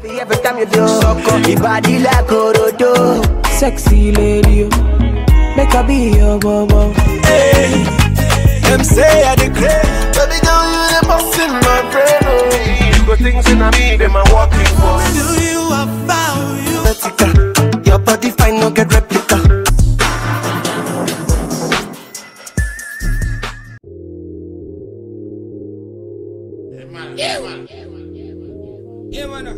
Every time you do, suck up your body like Orodo. Sexy lady, make her be your bobo. Hey, them say I declare, baby girl you the boss in my brain. Oh, good things in me, them are walking for. Do you have value? Vertica, your body fine, no get replica. Yeah, man.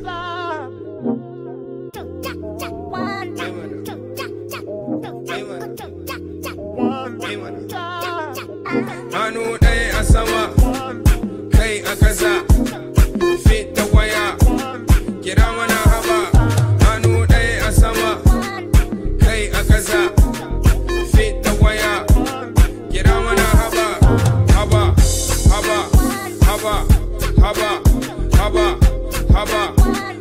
Anu day asama, kai akaza, fit the wire, kira mana haba. Anu day asama, kai akaza, fit the wire, kira mana haba, haba, haba, haba, haba, haba, haba,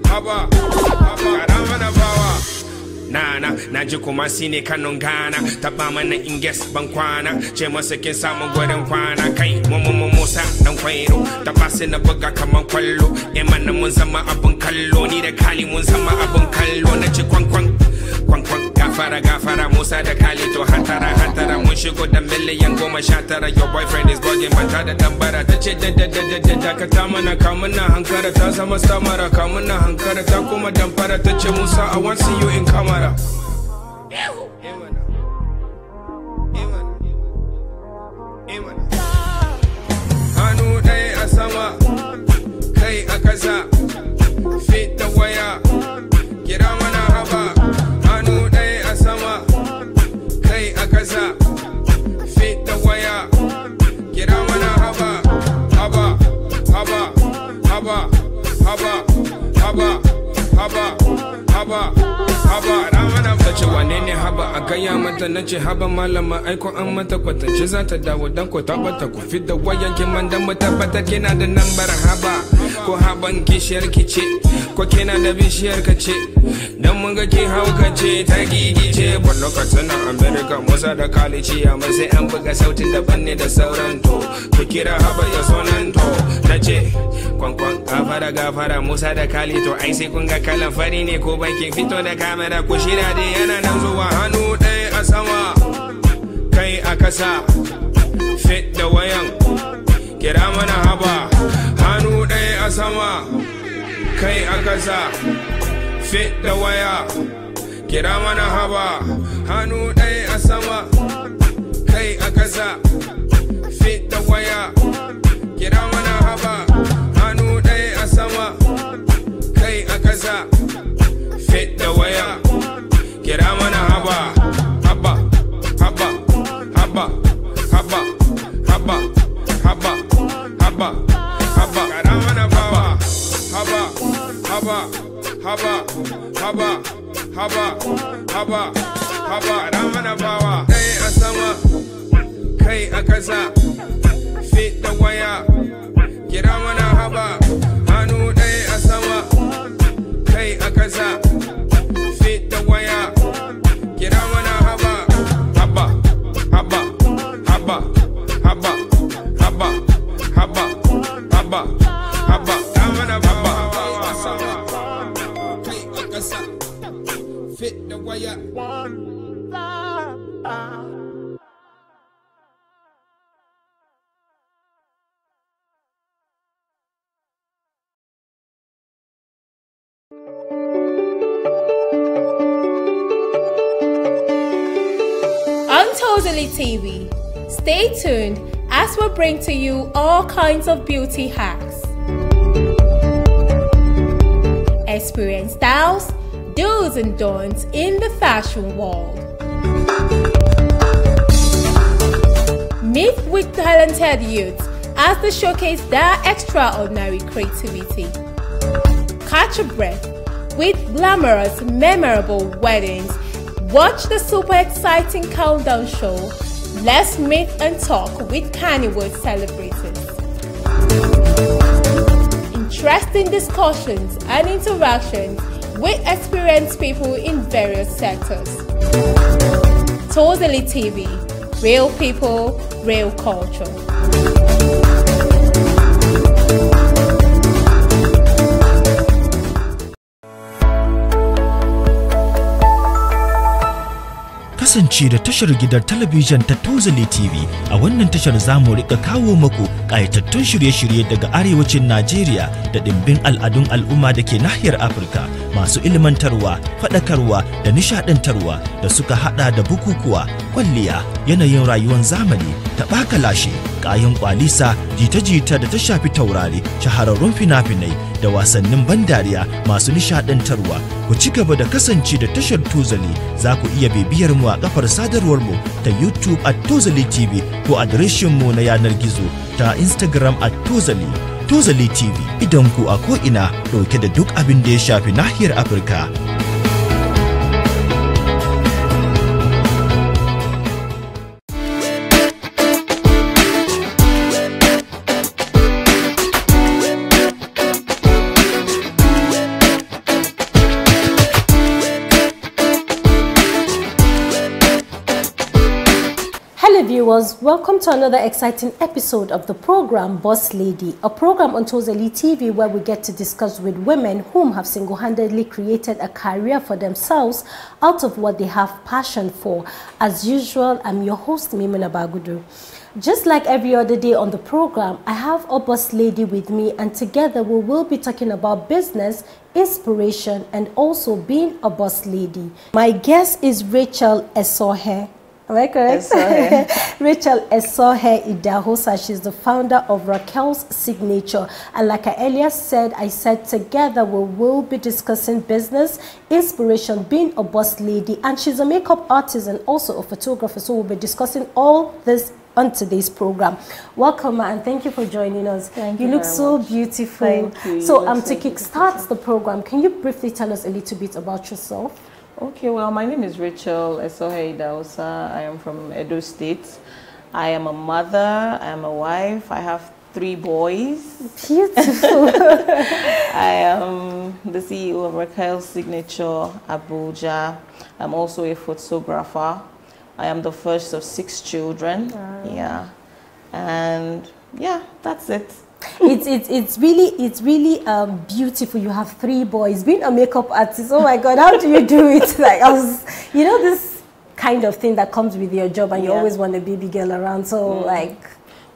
haba, haba, ramana bawa. Nana, naji kuma sine kanon gana. Taba mana inges bankwana. Ce masa kin samu gwarin kwana. Kai musa dan kwairo. Taba sai na buga kaman kwallo. E mana mun zama abun kallo. Ni da Kali mun zama abun kallo. Na ci kwankwan kwankwan. Gafara Musa da Kali to hantara. Mun shigo da miliyan 19. Your boyfriend is bugging manta da tambara. Ta ce da ka ta mana kamuna hankara. Ta zama samara kamuna hankara. Ta kuma damfara. Ta ce Musa I want see you in camera. Hannu ɗaya a sama, kai a ƙasa, fit da waya, kira mana haba. Hannu ɗaya a sama, kai a ƙasa, fit da waya, kira mana haba. Haba, haba, haba, haba, haba, haba, haba, haba. Ramana bace wane ne haba a gaya mata na ce haba malama aiko an mata kwatance za ta dawo dan ko ta bata ku fit da wayan ki man dan mutabbata kina da nambar haba ko haban kishiyar ki ce ko kina da bishiyar ka ce dan mun ga ki hauka ce ta gigice bon lokacin na America Musa da Kali ci amma sai an buga sautin daban ne da sauran to ku kira haba ya sonan to nace kwankwan gafara Musa da Kali to ai sai kun ga kalan fari ne ko baki fito da kamera ku shira dai yana nan zuwa hannu ɗaya a sama kai a kasa fit da wayan kira mana haba hannu ɗaya a sama kai a kasa fit da waya kira mana haba hannu ɗaya a sama kai a kasa fit da waya kira mana haba hannu ɗaya a sama kai a kasa fit the way up. Get out on a haba, haba, haba, haba, haba, haba, haba, haba, haba. Get out on a haba, haba, haba, haba, haba, haba, haba, haba. Get out on a haba. Hey asama, hey akaza, fit the way up. Get out on a haba, anu hey asama, hey akaza. Fit the way up. Get out on a haba, haba, haba, haba, haba, haba, haba, haba, haba. Down on a haba, hey, akasa. Fit the way up. On TOZALI TV, stay tuned as we bring to you all kinds of beauty hacks, experience styles, do's and don'ts in the fashion world. Meet with talented youths as they showcase their extraordinary creativity. Catch a breath with glamorous, memorable weddings. Watch the super exciting countdown show. Let's meet and talk with Kannywood celebrities. Interesting discussions and interactions with experienced people in various sectors. TOZALI TV, real people, real culture. Kasance da tashar gidan talabijin ta TOZALI TV. A wannan tashar zamu rika kawo muku ƙayatattun shirye-shirye daga arewacin Najeriya da ɗimbin al'adun al'umma da ke nahiyar Afirka masu ilmantarwa, faɗakarwa da nishaɗantarwa da suka haɗa da bukukuwa, kwalliya, yanayin rayuwar zamani, taɓakalashe, kayan kwalisa, jita-jita da ta shafi taurari, shahararrun fina-finai da wasannin ban dariya masu nishadantarwa. Ku ci gaba da kasance da tashar TOZALI. Za ku iya bibiyar mu a kafar sadarwar mu ta YouTube @TOZALI TV ko adireshin mu na yanar gizo ta Instagram @TOZALI. TOZALI TV, idan ku a ko ina dauke da duk abin da ya shafi nahiyar Afirka. Viewers, welcome to another exciting episode of the program Boss Lady, a program on TOZALI TV where we get to discuss with women whom have single-handedly created a career for themselves out of what they have passion for. As usual, I'm your host, Mimuna Bagudu. Just like every other day on the program, I have a boss lady with me, and together we will be talking about business, inspiration, and also being a boss lady. My guest is Rachel Esohe. Am I correct? Rachel Esohe Idahosa. She's the founder of Raquel's Signature. And like I earlier said, together we will be discussing business, inspiration, being a boss lady. And she's a makeup artist and also a photographer. So we'll be discussing all this on today's program. Welcome, and thank you for joining us. Thank you. You look so beautiful. Thank you. So to kickstart the program, can you briefly tell us a little bit about yourself? Okay, well, my name is Rachel Esohe Idahosa. I am from Edo State. I am a mother, I am a wife, I have 3 boys. Beautiful. I am the CEO of Raquel's Signature, Abuja. I'm also a photographer. I am the first of 6 children. Yeah. And yeah, that's it. It's really beautiful. You have 3 boys. Being a makeup artist, oh my God, how do you do it? Like you know, this kind of thing that comes with your job, and you always want a baby girl around. So like,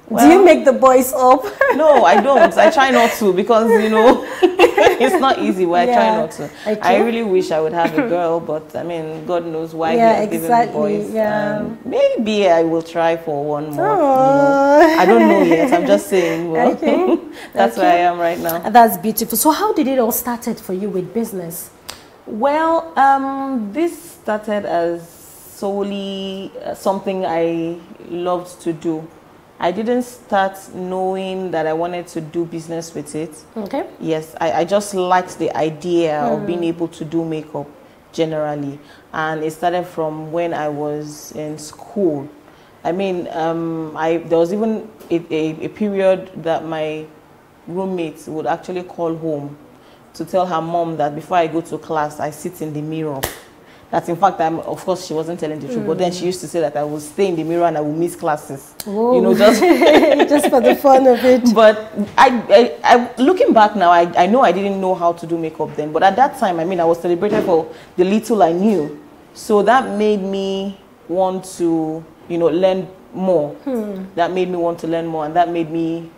do you make the boys up? No, I don't. I try not to, because you know it's not easy. But I try not to. Okay. I really wish I would have a girl, but I mean, God knows why He has given me boys. Maybe I will try for one more. You know? I don't know yet. I'm just saying. Well, that's where I am right now. That's beautiful. So how did it all started for you with business? Well, this started as solely something I loved to do. I didn't start knowing that I wanted to do business with it. Okay. Yes, I just liked the idea of being able to do makeup generally. And it started from when I was in school. I mean, there was even a period that my roommates would actually call home to tell her mom that before I go to class, I sit in the mirror. That in fact, of course, she wasn't telling the truth, but then she used to say that I would stay in the mirror and I would miss classes. Whoa. You know, just just for the fun of it. But I looking back now, I know I didn't know how to do makeup then. But at that time, I mean, I was celebrated for the little I knew. So that made me want to, you know, learn more. That made me want to learn more, and that made me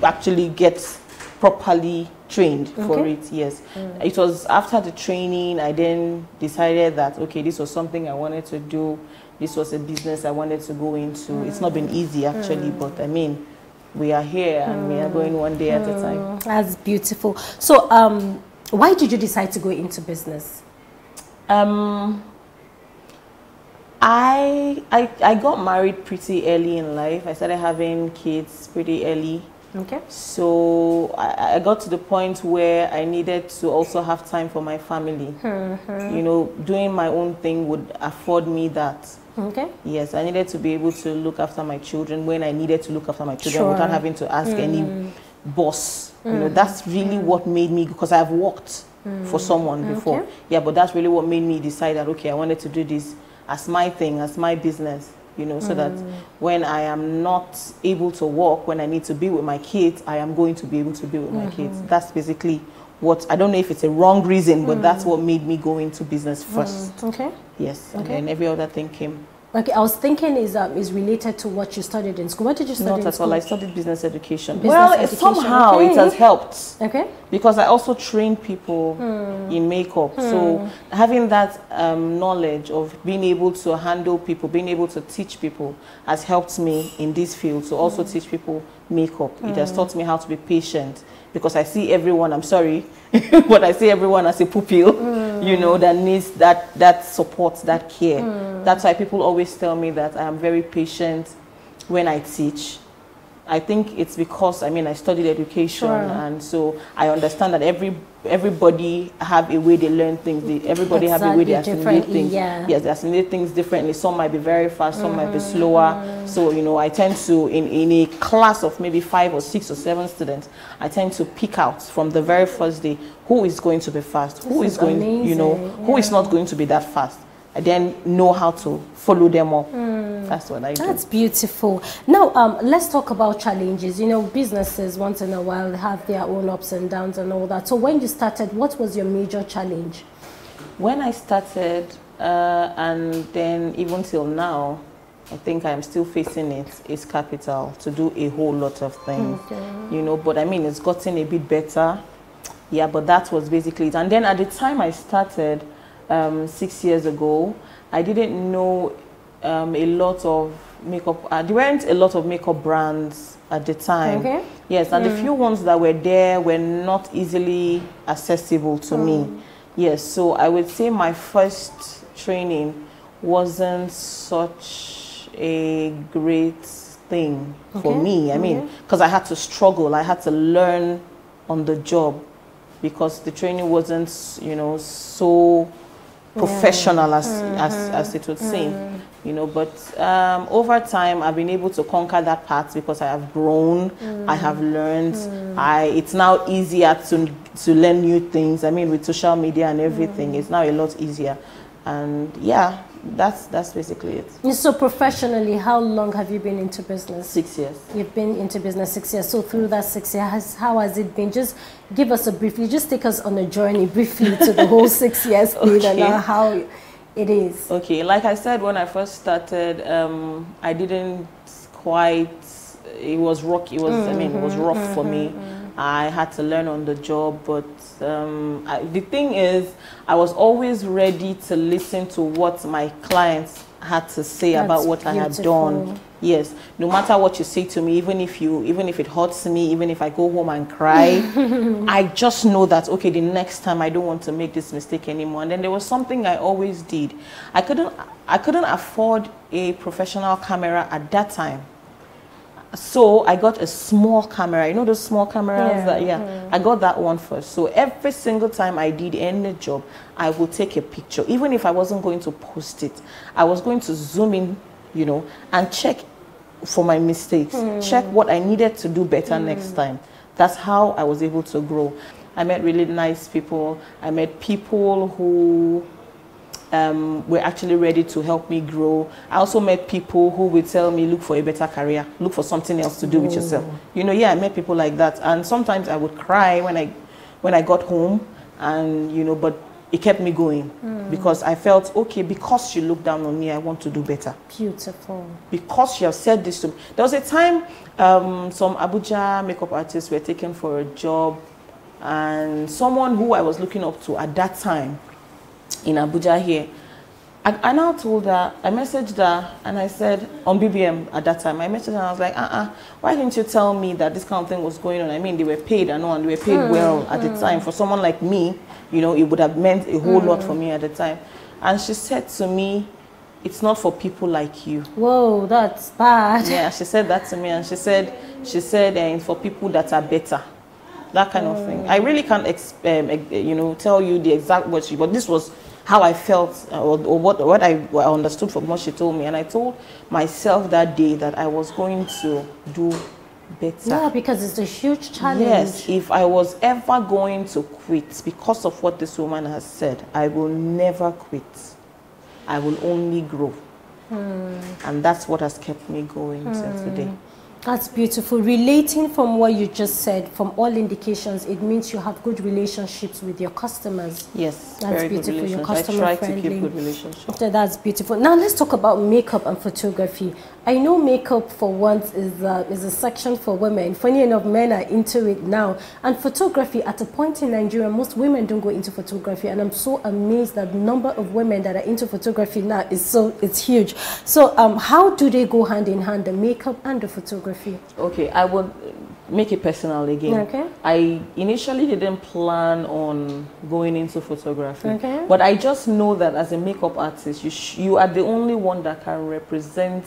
actually get properly trained for it. Yes. It was after the training I then decided that okay, this was something I wanted to do. This was a business I wanted to go into. It's not been easy actually, but I mean, we are here and we are going one day at a time. That's beautiful. So why did you decide to go into business? I got married pretty early in life. I started having kids pretty early. Okay. So I got to the point where I needed to also have time for my family. You know, doing my own thing would afford me that. Okay. Yes, I needed to be able to look after my children when I needed to look after my children without having to ask any boss. You know, that's really what made me, because I've worked for someone before. Okay. Yeah, but that's really what made me decide that, okay, I wanted to do this as my thing, as my business. You know, so that when I am not able to work, when I need to be with my kids, I am going to be able to be with my kids. That's basically what, I don't know if it's a wrong reason, but that's what made me go into business first. Okay. Yes, and then every other thing came. Okay, I was thinking is related to what you studied in school. What did you study in school? Not at all. I studied business education. Education. Somehow it has helped. Okay. Because I also train people in makeup. So having that knowledge of being able to handle people, being able to teach people has helped me in this field. So also teach people makeup. It has taught me how to be patient, because I see everyone, I'm sorry, but I see everyone as a pupil, you know, that needs that support, that care. That's why people always tell me that I am very patient when I teach. I think it's because, I mean, I studied education, and so I understand that everybody have a way they learn things. Everybody have a way they assimilate things. Yeah. Yes, they assimilate things differently. Some might be very fast, some might be slower. So, you know, I tend to, in a class of maybe 5 or 6 or 7 students, I tend to pick out from the very first day who is going to be fast, who is going, you know, who is not going to be that fast. I then know how to follow them up. That's what I do. That's beautiful. Now, let's talk about challenges. You know, businesses once in a while have their own ups and downs and all that. So when you started, what was your major challenge? When I started, and then even till now, I think I'm still facing it, is capital to do a whole lot of things. You know, but I mean, it's gotten a bit better. Yeah, but that was basically it. And then at the time I started, 6 years ago, I didn't know a lot of makeup. There weren't a lot of makeup brands at the time. Okay. Yes, and the few ones that were there were not easily accessible to me. Yes, so I would say my first training wasn't such a great thing for me. I mean, because I had to struggle, I had to learn on the job, because the training wasn't, you know, so professional as it would seem, you know. But over time, I've been able to conquer that part, because I have grown, I have learned. It's now easier to learn new things. I mean, with social media and everything, it's now a lot easier. And yeah, that's basically it. So professionally, how long have you been into business? 6 years. You've been into business 6 years. So through that 6 years, how has it been? Just give us a briefly, just take us on a journey briefly to the whole 6 years period and how it is. Okay, like I said, when I first started, I didn't quite, it was rocky, I mean, it was rough for me. I had to learn on the job, but the thing is, I was always ready to listen to what my clients had to say about what I had done. Yes, no matter what you say to me, even if it hurts me, even if I go home and cry, I just know that, okay, the next time I don't want to make this mistake anymore. And then there was something I always did. I couldn't afford a professional camera at that time. So I got a small camera. You know those small cameras? I got that one first. So every single time I did any job, I would take a picture. Even if I wasn't going to post it, I was going to zoom in, you know, and check for my mistakes, check what I needed to do better next time. That's how I was able to grow. I met really nice people. I met people who were actually ready to help me grow. I also met people who would tell me, look for a better career, look for something else to do with yourself. You know, I met people like that. And sometimes I would cry when I got home, and, you know, but it kept me going because I felt, okay, because you look down on me, I want to do better. Beautiful. Because you have said this to me. There was a time some Abuja makeup artists were taken for a job, and someone who I was looking up to at that time in Abuja here, I now told her, I messaged her, and I said, on BBM at that time, I messaged her and I was like, why didn't you tell me that this kind of thing was going on? I mean, they were paid, I know, and they were paid well at the time. For someone like me, you know, it would have meant a whole lot for me at the time. And she said to me, it's not for people like you. Whoa, that's bad. Yeah, she said that to me, and she said, for people that are better. That kind of thing. I really can't, you know, tell you the exact words, but this was how I felt, or what I understood from what she told me. And I told myself that day that I was going to do better. Yeah, because it's a huge challenge. Yes, if I was ever going to quit because of what this woman has said, I will never quit. I will only grow. And that's what has kept me going since today. That's beautiful. Relating from what you just said, from all indications, it means you have good relationships with your customers. Yes, that's very beautiful. Good Your customer I try friendly. to keep good relationships. That's beautiful. Now let's talk about makeup and photography. I know makeup for once is a section for women. Funny enough, men are into it now. And photography, at a point in Nigeria, most women don't go into photography. And I'm so amazed that the number of women that are into photography now is it's huge. So how do they go hand in hand, the makeup and the photography? Okay, I would make it personal again. Okay. I initially didn't plan on going into photography. Okay. But I just know that as a makeup artist, you are the only one that can represent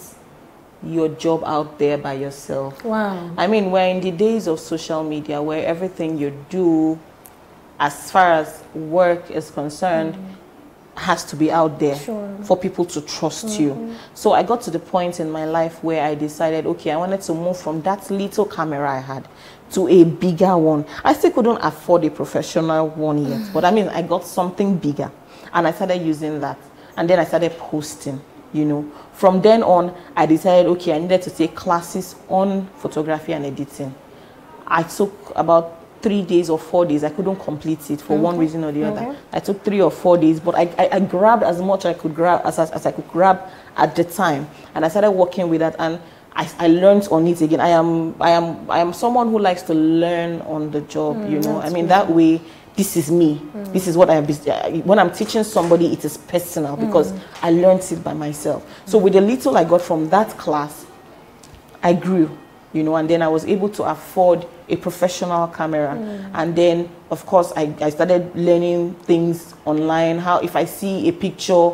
your job out there by yourself. Wow. I mean, we're in the days of social media where everything you do, as far as work is concerned, has to be out there for people to trust you. So I got to the point in my life where I decided, okay, I wanted to move from that little camera I had to a bigger one. I still couldn't afford a professional one yet, but I mean, I got something bigger and I started using that. And then I started posting, you know. From then on, I decided, okay, I needed to take classes on photography and editing. I took about 3 days or 4 days. I couldn't complete it for one reason or the other. I took 3 or 4 days, but I grabbed as much I could grab as I could grab at the time, and I started working with that, and I learned on it again. I am someone who likes to learn on the job. You know, I mean, that way, this is me. This is what when I'm teaching somebody, it is personal because I learned it by myself. So with the little I got from that class, I grew. You know, and then I was able to afford a professional camera. And then, of course, I started learning things online. How if I see a picture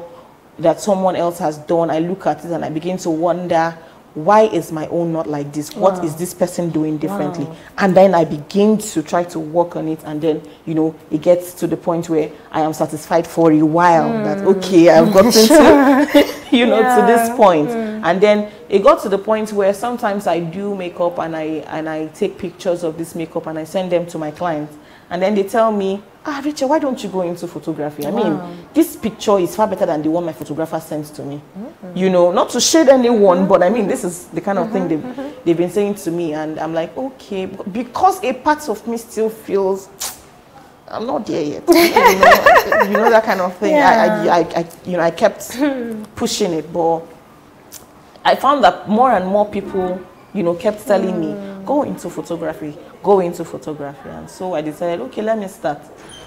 that someone else has done, I look at it and I begin to wonder, why is my own not like this? What is this person doing differently? And then I begin to try to work on it, and then, you know, it gets to the point where I am satisfied for a while that, okay, I've gotten to, you know, to this point. And then it got to the point where sometimes I do makeup and I take pictures of this makeup and I send them to my clients. And then they tell me, Rachel, why don't you go into photography? I mean, this picture is far better than the one my photographer sends to me. You know, not to shade anyone, but I mean, this is the kind of thing they've been saying to me. And I'm like, okay, because a part of me still feels, I'm not there yet. You know, that kind of thing. I kept pushing it, but I found that more and more people, you know, kept telling me, go into photography. And so I decided, okay, let me start.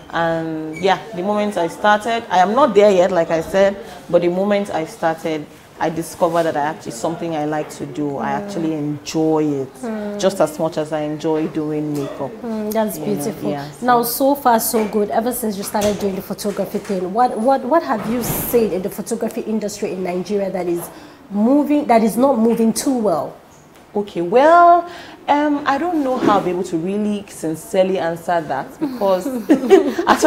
And yeah, the moment I started, I am not there yet, like I said, but the moment I started, I discovered that it's something I like to do. I actually enjoy it just as much as I enjoy doing makeup. That's beautiful. Yeah, so. Now, so far so good. Ever since you started doing the photography thing, what have you seen in the photography industry in Nigeria that is not moving too well? Okay, well, I don't know how I'll be able to really sincerely answer that, because as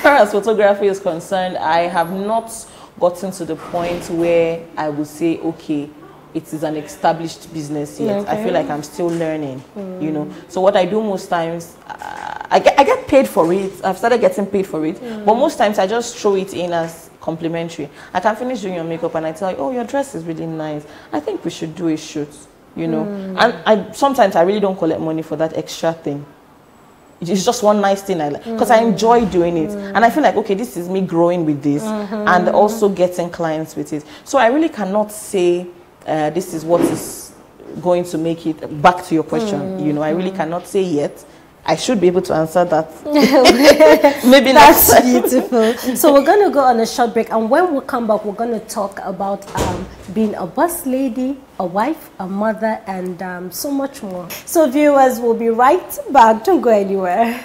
far as photography is concerned, I have not gotten to the point where I would say, okay, it is an established business yet. Okay. I feel like I'm still learning, you know. So what I do most times, I get paid for it. I've started getting paid for it, but most times I just throw it in as complimentary. I can finish doing your makeup and I tell you, oh, your dress is really nice. I think we should do a shoot, you know. And sometimes I really don't collect money for that extra thing. It's just one nice thing I like, because I enjoy doing it, and I feel like, okay, this is me growing with this and also getting clients with it. So I really cannot say this is what is going to make it. Back to your question, you know, I really cannot say yet. I should be able to answer that. Maybe that's beautiful. So we're going to go on a short break, and when we come back, we're going to talk about being a boss lady, a wife, a mother, and so much more. So viewers, we'll be right back. Don't go anywhere.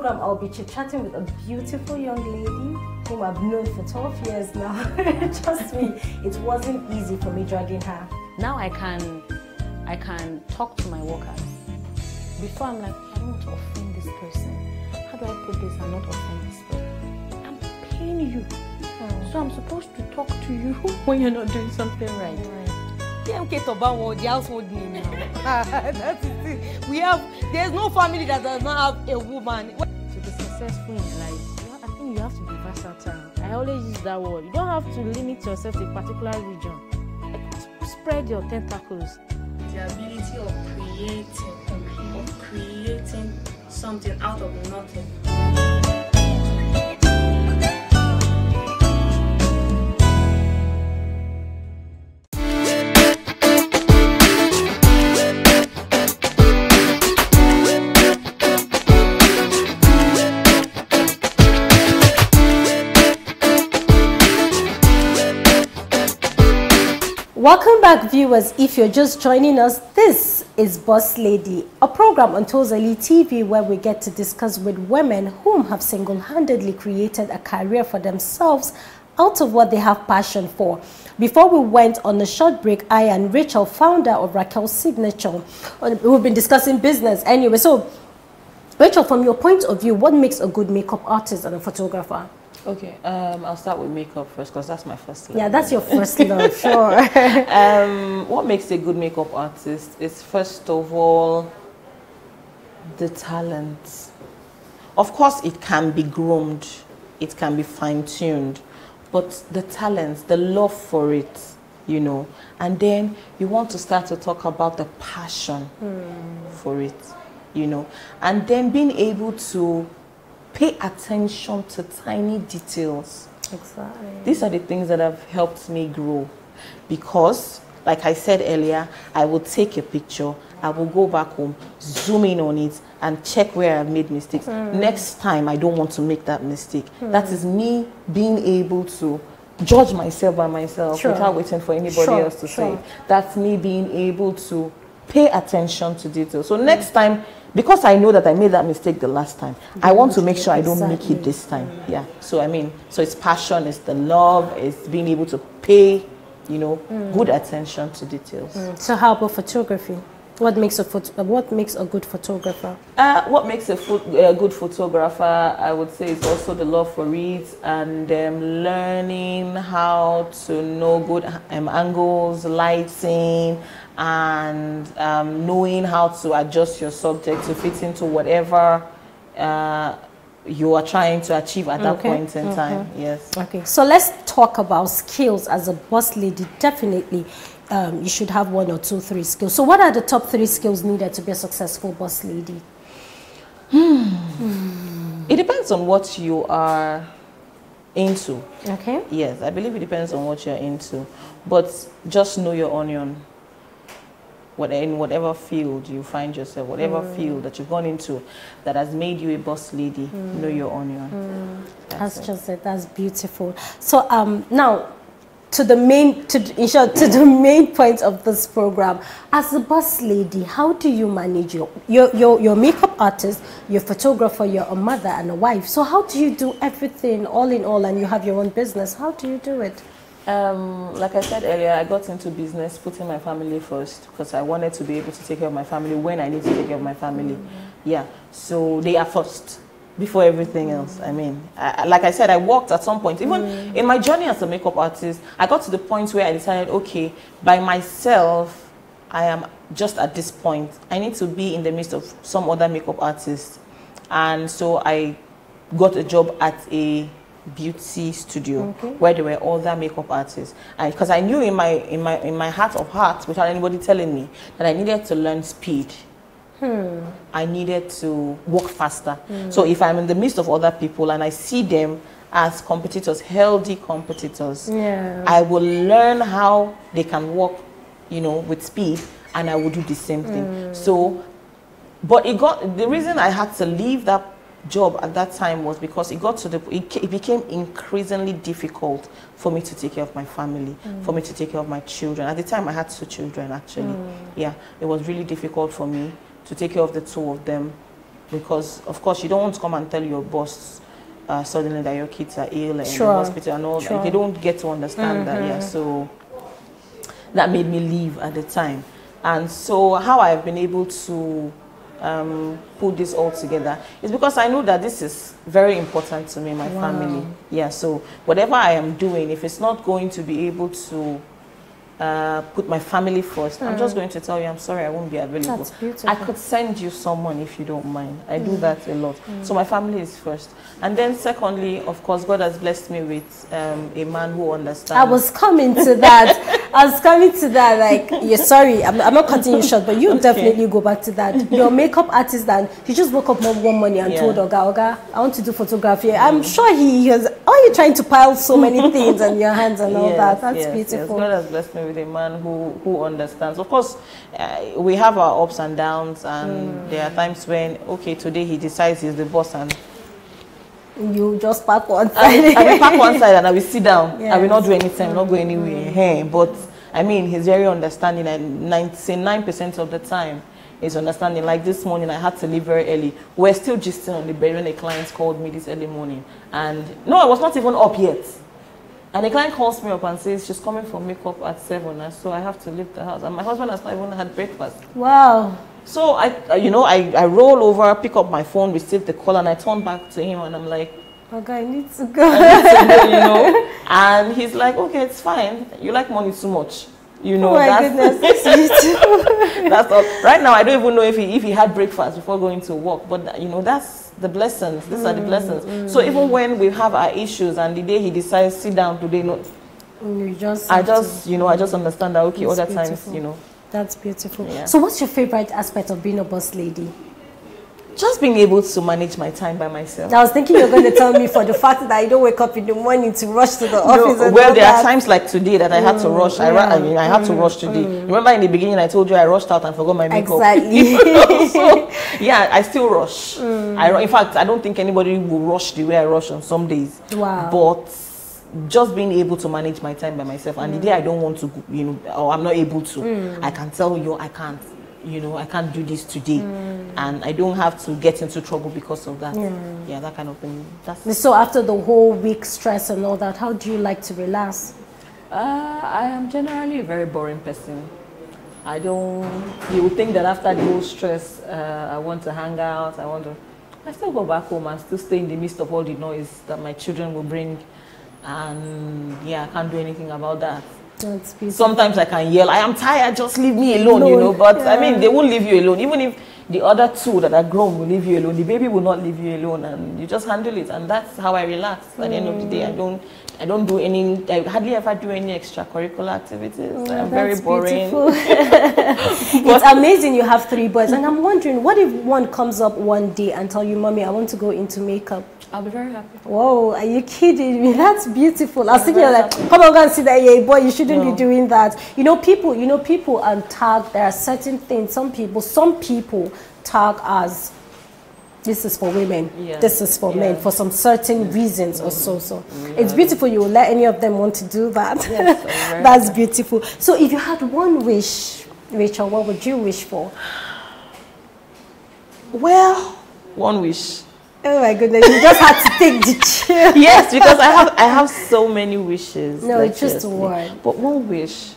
I'll be chit-chatting with a beautiful young lady whom I've known for 12 years now. Trust me, it wasn't easy for me dragging her. Now I can talk to my workers. Before I'm like, I don't want to offend this person. How do I put this and not offend this person? I'm paying you. So I'm supposed to talk to you when you're not doing something right. TMK Tobawo, the household name now. That is it. There's no family that does not have a woman. To be successful in life, I think you have to be versatile. I always use that word. You don't have to limit yourself to a particular region. Spread your tentacles. The ability of creating something out of nothing. Welcome back, viewers. If you're just joining us, this is Boss Lady, a program on TOZALI TV where we get to discuss with women whom have single-handedly created a career for themselves out of what they have passion for. Before we went on a short break, I and Rachel, founder of Raquel's Signature, we've been discussing business anyway. So, Rachel, from your point of view, what makes a good makeup artist and a photographer? Okay, I'll start with makeup first because that's my first love. Yeah, that's your first love, sure. What makes a good makeup artist is, first of all, the talent. Of course, it can be groomed, it can be fine-tuned, but the talent, the love for it, you know, and then you want to start to talk about the passion for it, you know, and then being able to pay attention to tiny details. Exactly. These are the things that have helped me grow, because, like I said earlier, I will take a picture, I will go back home, zoom in on it, and check where I've made mistakes. Next time, I don't want to make that mistake. That is me being able to judge myself by myself without waiting for anybody else to say it. That's me being able to pay attention to details. So next time, because I know that I made that mistake the last time, I want to make sure I don't make it this time. Yeah. So I mean, so it's passion, it's the love, it's being able to pay, you know, good attention to details. So how about photography? What makes a good photographer? What makes a good photographer, I would say, is also the love for it and learning how to know good angles, lighting, and knowing how to adjust your subject to fit into whatever you are trying to achieve at that point in time. Yes. Okay. So let's talk about skills as a boss lady. Definitely. You should have 1 or 2, 3 skills. So what are the top 3 skills needed to be a successful boss lady? It depends on what you are into. Okay. Yes, I believe it depends on what you're into. But just know your onion. In whatever field you find yourself, whatever field that you've gone into that has made you a boss lady, know your onion. That's just it. That's beautiful. So now, to the main point of this program, as a boss lady, how do you manage your makeup artist, your photographer, you're a mother and a wife? So how do you do everything all in all, and you have your own business? How do you do it? Like I said earlier, I got into business putting my family first because I wanted to be able to take care of my family when I need to take care of my family. Yeah, so they are first before everything else. I mean, like I said, I worked at some point. Even in my journey as a makeup artist, I got to the point where I decided, okay, by myself, I am just at this point. I need to be in the midst of some other makeup artists. And so I got a job at a beauty studio where there were other makeup artists, and because I knew in my heart of hearts, without anybody telling me, that I needed to learn speed. I needed to work faster. So if I'm in the midst of other people and I see them as competitors, healthy competitors, I will learn how they can work, you know, with speed, and I will do the same thing. So, but the reason I had to leave that job at that time was because it became increasingly difficult for me to take care of my family, for me to take care of my children. At the time, I had 2 children, actually. Yeah, it was really difficult for me to take care of the 2 of them because, of course, you don't want to come and tell your boss suddenly that your kids are ill and in the hospital and all that. They don't get to understand that. Yeah, so that made me leave at the time. And so how I've been able to put this all together is because I know that this is very important to me, my family. Yeah, so whatever I am doing, if it's not going to be able to put my family first, I'm just going to tell you, I'm sorry, I won't be available. That's beautiful. I could send you someone if you don't mind. I do that a lot. So my family is first. And then secondly, of course, God has blessed me with a man who understands. I was coming to that. Like, yeah, sorry, I'm not cutting you short, but you definitely go back to that. Your makeup artist, and he just woke up one morning and told Oga, I want to do photography. I'm sure he was, are you trying to pile so many things on your hands and all that? That's beautiful. God has blessed me with a man who understands. Of course, we have our ups and downs, and there are times when, okay, today he decides he's the boss, and you just park one side. I will park one side and I will sit down. I will not do anything. I will not go anywhere. But I mean, he's very understanding, and 99% of the time is understanding. Like this morning, I had to leave very early. We're still gisting on the bed when a client called me this early morning, and no, I was not even up yet. And the client calls me up and says she's coming for makeup at 7, and so I have to leave the house. And my husband has not even had breakfast. Wow. So I roll over, pick up my phone, receive the call, and I turn back to him, and I'm like, okay, I need to go. You know. And he's like, okay, it's fine. You like money too much. You know, oh my goodness, that's you too. That's all. Right now, I don't even know if he had breakfast before going to work. But you know, that's the blessings. These are the blessings. So even when we have our issues, and the day he decides sit down today, I just understand that. Okay, other times, you know. That's beautiful. Yeah. So what's your favorite aspect of being a boss lady? Just being able to manage my time by myself. I was thinking you're going to tell me for the fact that I don't wake up in the morning to rush to the office. No, well, there are times like today that I had to rush. I had to rush today. Remember in the beginning I told you I rushed out and forgot my makeup. Exactly. So, yeah, I still rush. In fact, I don't think anybody will rush the way I rush on some days. Wow. But just being able to manage my time by myself, and the day I don't want to, you know, or I'm not able to, I can tell you I can't. You know, I can't do this today, and I don't have to get into trouble because of that. Yeah, that kind of thing. So after the whole week stress and all that, how do you like to relax? I am generally a very boring person. You would think that after the whole stress, I want to hang out, I still go back home and still stay in the midst of all the noise that my children will bring. And yeah, I can't do anything about that. That's beautiful. Sometimes I can yell, I am tired, just leave me alone, you know. But I mean, they won't leave you alone. Even if the other two that are grown will leave you alone, the baby will not leave you alone, and you just handle it. And that's how I relax. At the end of the day, I hardly ever do any extracurricular activities. I'm very boring. It's amazing you have 3 boys. And I'm wondering, what if one comes up one day and tell you, Mommy, I want to go into makeup? I'll be very happy. Whoa, are you kidding me? That's beautiful. I was thinking like, come on, go and see that, yeah, boy, you shouldn't be doing that. People tag, there are certain things, some people tag as, this is for women, this is for men, for some certain reasons or so. It's beautiful you will let any of them want to do that. Yes, that's beautiful. So if you had one wish, Rachel, what would you wish for? Well, one wish. Oh my goodness, you just had to take the chair. Yes, because I have so many wishes. No, it's just one. But one wish,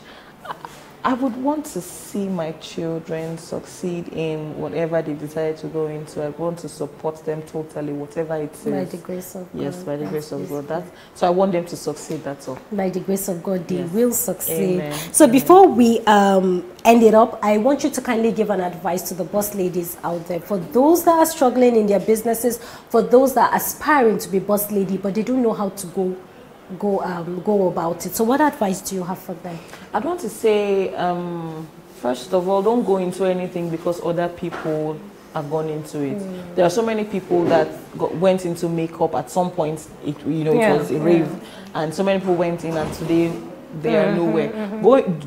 I would want to see my children succeed in whatever they decide to go into. I want to support them totally, whatever it is. By the grace of God. Yes, by the grace of God. So I want them to succeed, that's all. By the grace of God, they will succeed. Amen. So before we end it up, I want you to kindly give an advice to the boss ladies out there. For those that are struggling in their businesses, for those that are aspiring to be boss lady, but they don't know how to go about it. So what advice do you have for them? I'd want to say, first of all, don't go into anything because other people have gone into it. There are so many people that went into makeup at some point. It was a rave, and so many people went in, and today they are nowhere.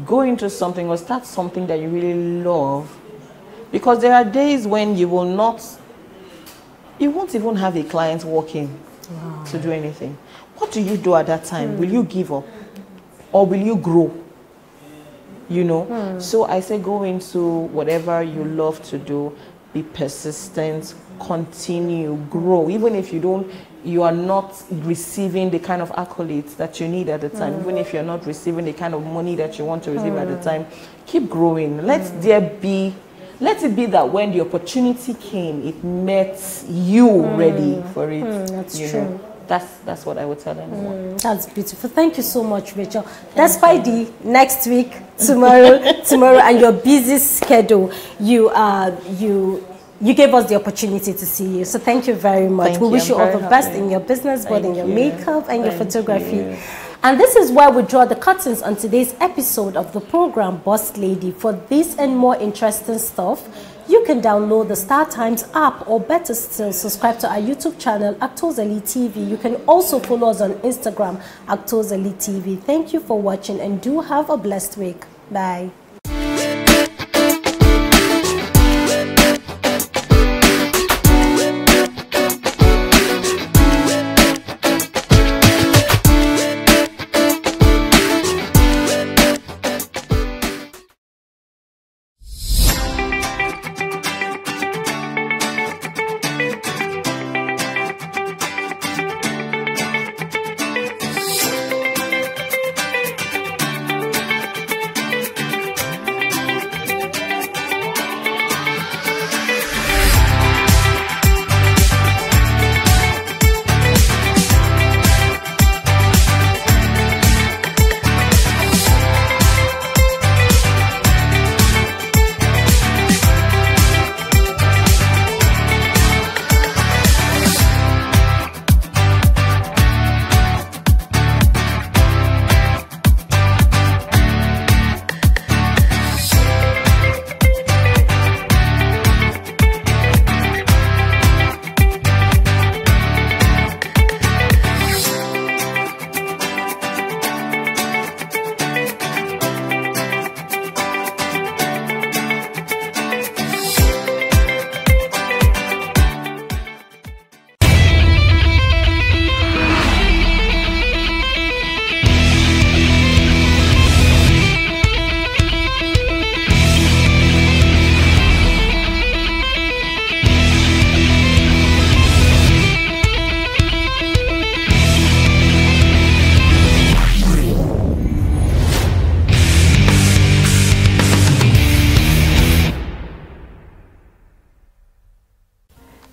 Go into something or start something that you really love, because there are days when you won't even have a client walking to do anything. What do you do at that time? Will you give up or will you grow? So I say go into whatever you love to do, be persistent, continue, grow. Even if you are not receiving the kind of accolades that you need at the time, even if you're not receiving the kind of money that you want to receive at the time, keep growing. Let it be that when the opportunity came, it met you ready for it. That's true. That's what I would tell anyone. That's beautiful. Thank you so much, Rachel. Despite the next week, tomorrow, and your busy schedule, you gave us the opportunity to see you. So thank you very much. We wish you all the best in your business, both in your makeup and your photography. And this is where we draw the curtains on today's episode of the program, Boss Lady. For this and more interesting stuff, you can download the Star Times app, or better still, subscribe to our YouTube channel at TOZALI TV. You can also follow us on Instagram at TOZALI TV. Thank you for watching and do have a blessed week. Bye.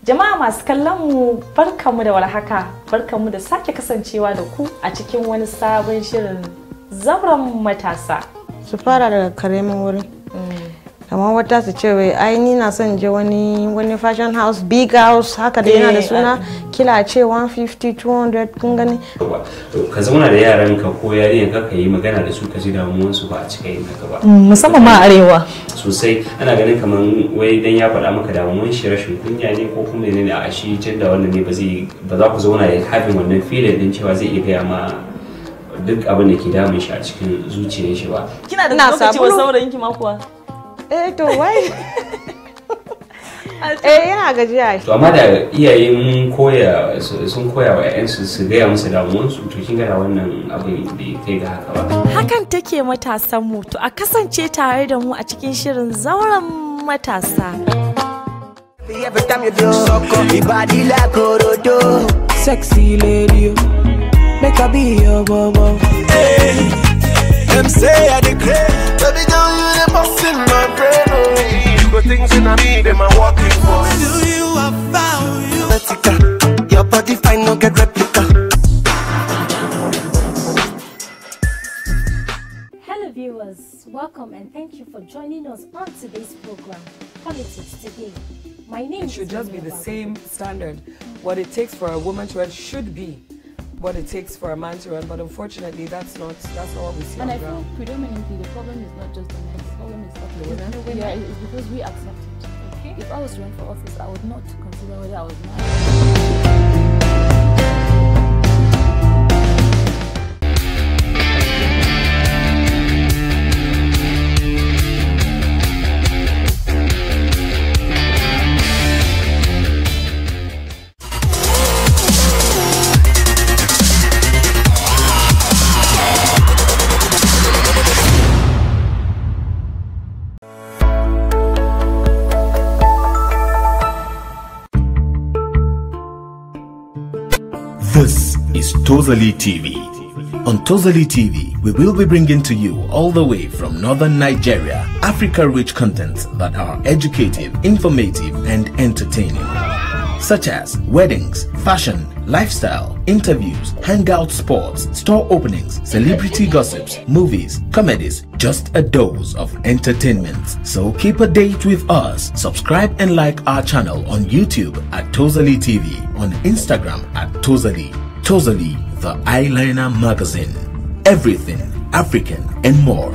Jama'a masu kallon mu barkamu da warhaka, barkamu da sake kasancewa da ku a cikin wani sabon shirin zauren matasa. Su fara daga karamin wuri. Kamar wata su ce wai ai ni na son je wani fashion house, big house haka da yana da suna kila ce 150 200 kun gani. Ka zauna da yaranka ko yarinka ka yi magana da su ka ji damuwarsu ba a cika yin haka ba. Musamman ma arewa. Sosai ana ganin kaman wai dan ya faɗa maka damuwar shi rashin kunya ne ko kuma ne a shi da wannan ne ba za ku zauna ya having wannan feeling din cewa zai iya gaya ma duk abin da ke damun shi a cikin zuciyar shi ba. Kina da lokaci wa saurayin ki ma kuwa? To wai yana gajiya. To amma da iyaye sun koya wa ƴaƴansu su gaya musu damuwansu to kin ga wannan abin bai kai ga haka ba. Hakan take matasan mu, to a kasance tare da mu a cikin shirin zauren matasa. Sexy lady, make a be your bobo. Them say I declare, baby girl you the boss in my brain. Good things in me, them are working for. Do you I found you? Vertica, your body fine, no get replica. Hello viewers, welcome and thank you for joining us on today's program, Politics Today. My name It should just be the same standard. What it takes for a woman to run should be what it takes for a man to run, but unfortunately that's not what we see on and the I ground. feel predominantly the problem is not just the men, the problem is the women. Yeah, it's because we accept it. Okay. If I was to run for office, I would not consider whether I was married. This is TOZALI TV. On TOZALI TV, we will be bringing to you all the way from northern Nigeria, Africa-rich content that are educative, informative and entertaining. Such as weddings, fashion, lifestyle, interviews, hangout sports, store openings, celebrity gossips, movies, comedies, just a dose of entertainment. So keep a date with us. Subscribe and like our channel on YouTube at TOZALI TV, on Instagram at TOZALI. TOZALI, the eyeliner magazine. Everything African and more.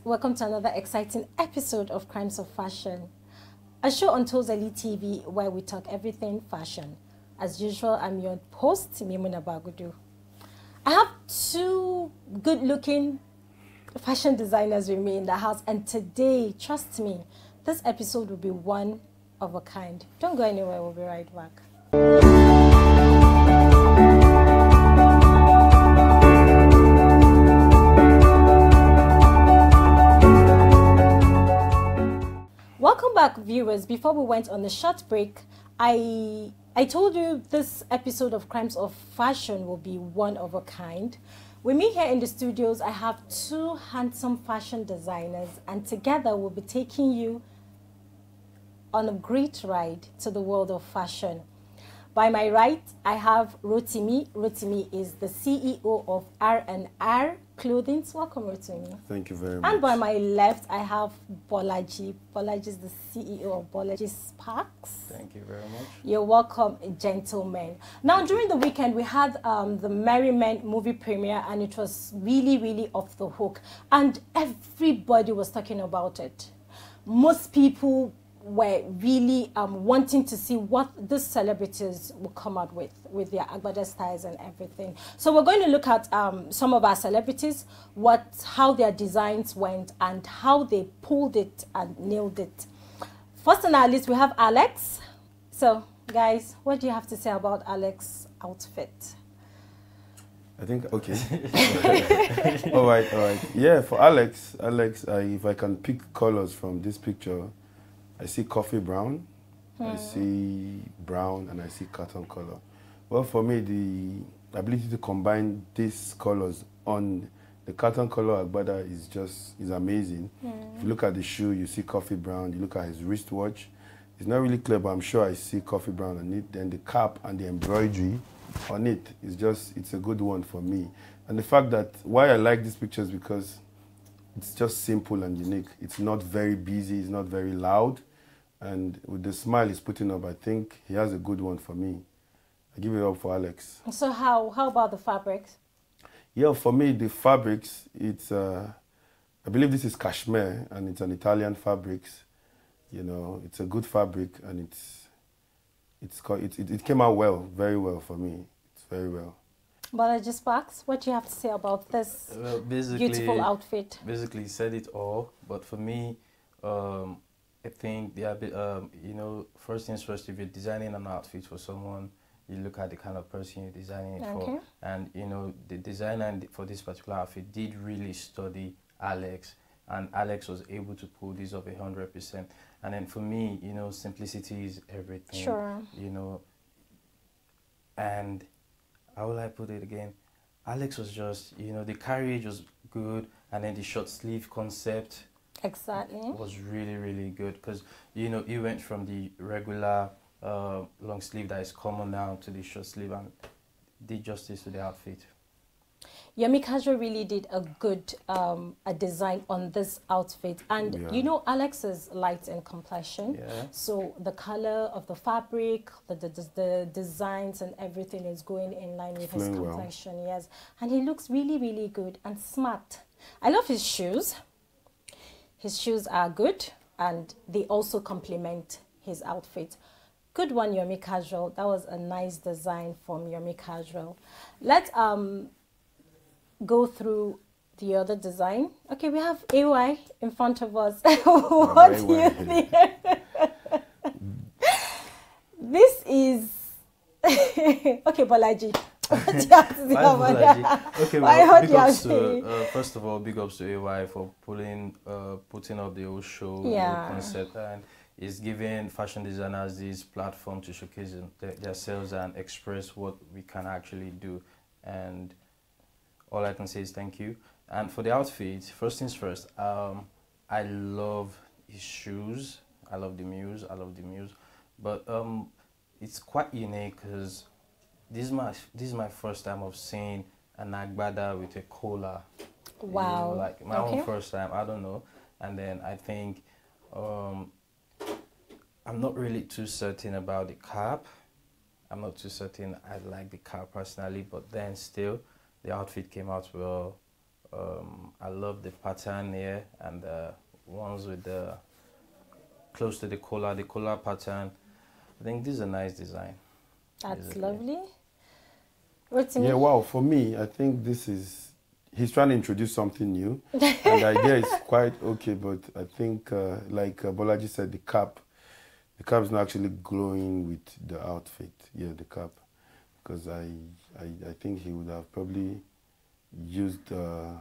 Welcome to another exciting episode of Crimes of Fashion, a show on TOZALI TV where we talk everything fashion. As usual, I'm your host, Mimuna Bagudu. I have two good-looking fashion designers with me in the house, and today, trust me, this episode will be one of a kind. Don't go anywhere, we'll be right back. Welcome back, viewers. Before we went on the short break, I told you this episode of Crimes of Fashion will be one of a kind. With me here in the studios, I have two handsome fashion designers, and together we'll be taking you on a great ride to the world of fashion. By my right, I have Rotimi. Rotimi is the CEO of R&R Clothing. Welcome, Rotimi. Thank you very much. And by my left, I have Bolaji. Bolaji is the CEO of Bolaji Sparks. Thank you very much. You're welcome, gentlemen. Now, during the weekend, we had the Merry Men movie premiere, and it was really, really off the hook. And everybody was talking about it. Most people were really wanting to see what these celebrities will come out with their agbada styles and everything. So we're going to look at some of our celebrities, how their designs went and how they pulled it and nailed it. First on our list, we have Alex. So guys, what do you have to say about Alex's outfit? I think, okay. all right. Yeah, for Alex, if I can pick colors from this picture, I see coffee brown, I see brown, and I see cotton color. Well, for me, the ability to combine these colors on the cotton color agbada is amazing. If you look at the shoe, you see coffee brown. You look at his wristwatch. It's not really clear, but I'm sure I see coffee brown on it. Then the cap and the embroidery on it it's a good one for me. And the fact that why I like these pictures because it's just simple and unique. It's not very busy. It's not very loud. And with the smile he's putting up, I think he has a good one for me. I give it up for Alex. So how about the fabrics? Yeah, for me, the fabrics, it's, I believe this is cashmere, and it's an Italian fabrics. You know, it's a good fabric, and it came out well, very well for me. It's very well. Balaji Sparks, what do you have to say about this beautiful outfit? Basically, he said it all, but for me, I think, you know, first things first, if you're designing an outfit for someone, you look at the kind of person you're designing it for. And, you know, the designer for this particular outfit did really study Alex, and Alex was able to pull this off 100%. And then for me, you know, simplicity is everything. Sure. You know, and how will I put it again? Alex was just, you know, the carriage was good, and then the short sleeve concept was really, really good, because, you know, it went from the regular long sleeve that is common now to the short sleeve, and did justice to the outfit. Yomi Casual really did a good a design on this outfit, and you know, Alex is light in complexion, so the color of the fabric, the designs and everything is going in line with his complexion. Yes, and he looks really, really good and smart. I love his shoes. His shoes are good, and they also complement his outfit. Good one, Yomi Casual. That was a nice design from Yomi Casual. Let's go through the other design. Okay, we have AY in front of us. What do you think? This is okay, Balaji. Okay, well, big ups to, first of all, big ups to AY for putting up the whole show, the whole concept, and is giving fashion designers this platform to showcase themselves and express what we can actually do. And all I can say is thank you. And for the outfit, first things first, I love his shoes. I love the Muse. But it's quite unique because this is my first time of seeing an agbada with a collar. Wow. You know, like my own first time, I don't know. And then I think I'm not really too certain about the cap. I'm not too certain I like the cap personally, but then still the outfit came out well. I love the pattern here, and the ones with the close to the collar pattern. I think this is a nice design. That's lovely. Yeah, wow, for me, I think he's trying to introduce something new. And the idea is quite okay, but I think, like Bolaji said, the cap is not actually glowing with the outfit. Yeah, the cap. Because I think he would have probably used the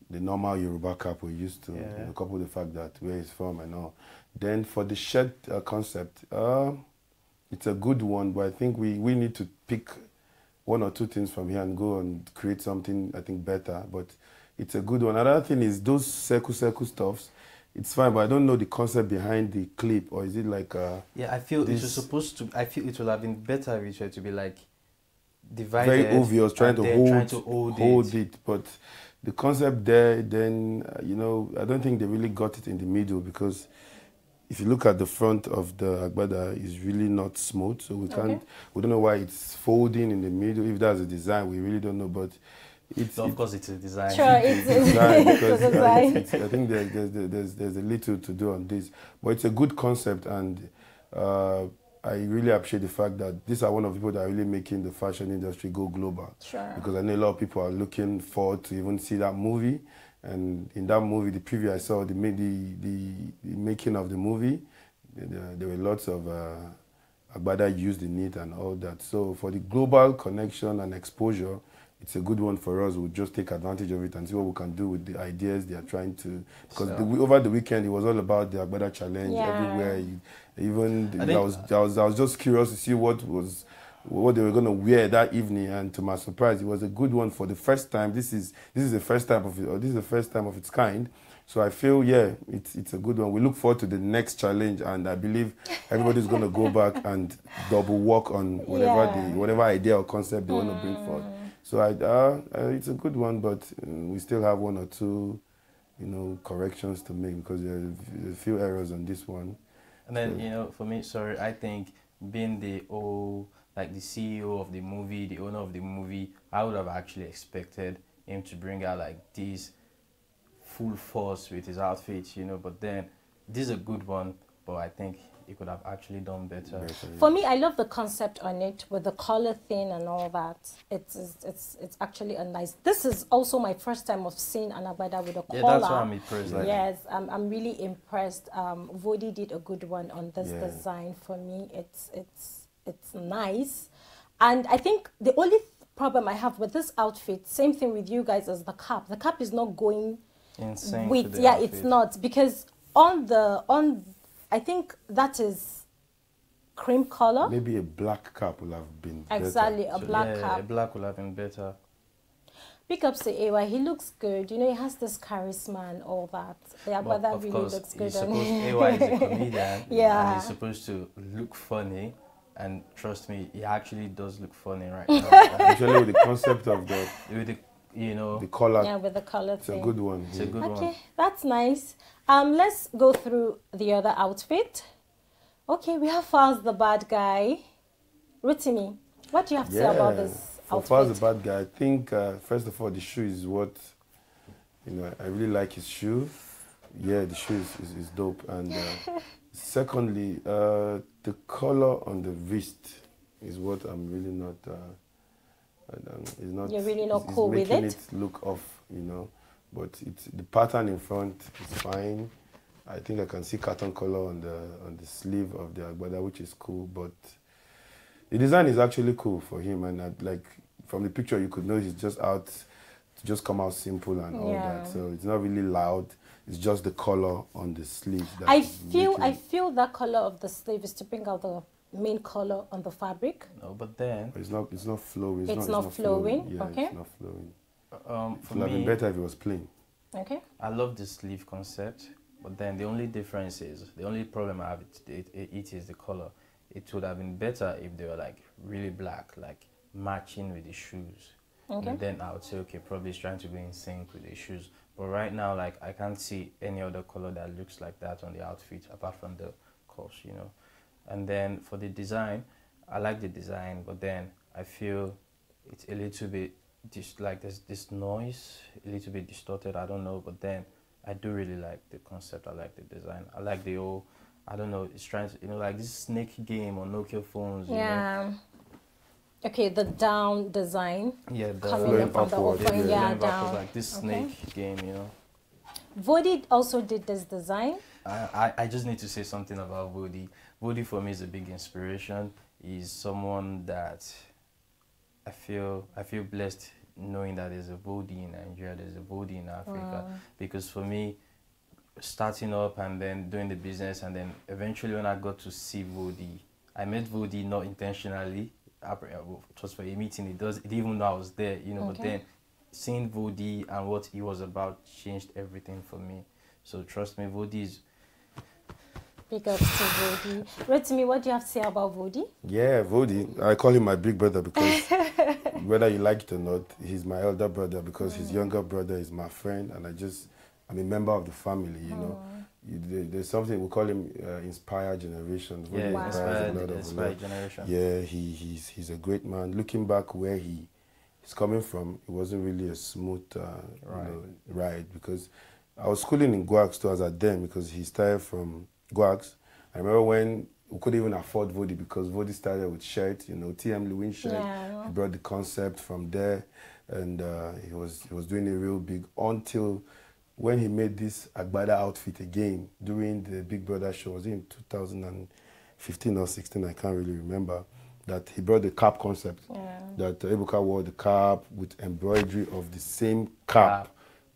normal Yoruba cap we're used to, you know, couple the fact that where he's from and all. Then for the shirt concept, it's a good one, but I think we need to pick one or two things from here and go and create something, I think, better. But it's a good one. Another thing is those circle stuffs. It's fine, but I don't know the concept behind the clip, or is it like yeah, I feel it was supposed to. I feel it would have been better if it were to be like divided. Very obvious, trying to hold it. But the concept there, then you know, I don't think they really got it in the middle, because if you look at the front of the agbada, it's really not smooth, so we can't. We don't know why it's folding in the middle. If that's a design, we really don't know, but. Of course, it's a design. Sure, it's a design. I think there's a little to do on this, but it's a good concept, and I really appreciate the fact that these are one of the people that are really making the fashion industry go global. Sure. Because I know a lot of people are looking forward to even see that movie, and in that movie, the preview I saw, the making of the movie, there were lots of agbada used in it and all that. So for the global connection and exposure, it's a good one for us. We'll just take advantage of it and see what we can do with the ideas they are trying to. Because over the weekend, it was all about the Agbada challenge everywhere. I was just curious to see what they were going to wear that evening, and to my surprise, it was a good one for the first time. This is the first time of it, or this is the first time of its kind. So I feel, it's a good one. We look forward to the next challenge, and I believe everybody's going to go back and double work on whatever idea or concept they want to bring forward. So it's a good one, but we still have one or two, corrections to make, because there are a few errors on this one. And then, for me, I think being the CEO of the movie, the owner of the movie, I would have actually expected him to bring out like this full force with his outfits, but then this is a good one, but I think he could have actually done better. For me, I love the concept on it with the color thing and all that. It's actually a nice. This is also my first time of seeing an agbada with a collar. Yeah, that's why I'm impressed. Yes, I'm really impressed. Vodi did a good one on this design. For me, it's nice, and I think the only problem I have with this outfit, same thing with you guys, as the cap. The cap is not going insane with outfit. It's not, because I think that is cream color. Maybe a black cap would have been exactly better. A black cap. A black would have been better. Big ups to AY. He looks good. He has this charisma and all that. Yeah, but that really looks good. AY is a comedian. Yeah. And he's supposed to look funny. And trust me, he actually does look funny right now. Actually, with the concept of the color. Yeah, with the color thing. It's a good one. It's a good one. Okay, that's nice. Let's go through the other outfit. Okay, we have Faz the bad guy. Rotimi, what do you have to say about this outfit? For Faz the bad guy, I think first of all, the shoe is what I really like his shoe. Yeah, the shoe is dope. And secondly, the color on the wrist is what I'm really not. You're really not cool with it. Making it look off, But the pattern in front is fine. I think I can see carton color on the sleeve of the agbada, which is cool. But the design is actually cool for him, and from the picture you could know he's just out to just come out simple and all that. So it's not really loud. It's just the color on the sleeve. I feel that color of the sleeve is to bring out the main color on the fabric. No, but then it's not flowing. It's not flowing. Yeah, okay. It's not flowing. For it would have been better if it was plain. Okay. I love the sleeve concept, but then the only difference is, the only problem I have it is the color. It would have been better if they were like really black, like matching with the shoes. Okay. And then I would say, okay, probably it's trying to go in sync with the shoes. But right now, I can't see any other color that looks like that on the outfit apart from the cuffs, And then for the design, I like the design, but then I feel it's a little bit there's this noise, a little bit distorted, I don't know, but then I do really like the concept, I like the design, I like the whole, I don't know, it's trying to, like this snake game on Nokia phones, Okay, the down design. Yeah, the coming from the open, down. Like this snake game, Vodi also did this design. I just need to say something about Vodi. Vodi for me is a big inspiration. He's someone that I feel blessed knowing that there's a Vodi in Nigeria, there's a Vodi in Africa. Wow. Because for me, starting up and then doing the business, and then eventually when I got to see Vodi, I met Vodi not intentionally. It was for a meeting. He didn't even know I was there, But then seeing Vodi and what he was about changed everything for me. So trust me, Vodi is. Big ups to Vodi. Rotimi, what do you have to say about Vodi? Yeah, Vodi. I call him my big brother because whether you like it or not, he's my elder brother because his younger brother is my friend, and I'm a member of the family. There's something we call him inspired generation. Yeah, inspired generation. Yeah, he's a great man. Looking back where he's coming from, it wasn't really a smooth ride because I was schooling in Guax too as at then because he started from Guax. I remember when we couldn't even afford Vodi because Vodi started with shirt, TM Lewin shirt. Yeah. He brought the concept from there, and he was doing it real big until when he made this Agbada outfit again during the Big Brother show. Was it in 2015 or 16? I can't really remember. that he brought the cap concept. That Ebuka wore the cap with embroidery of the same cap,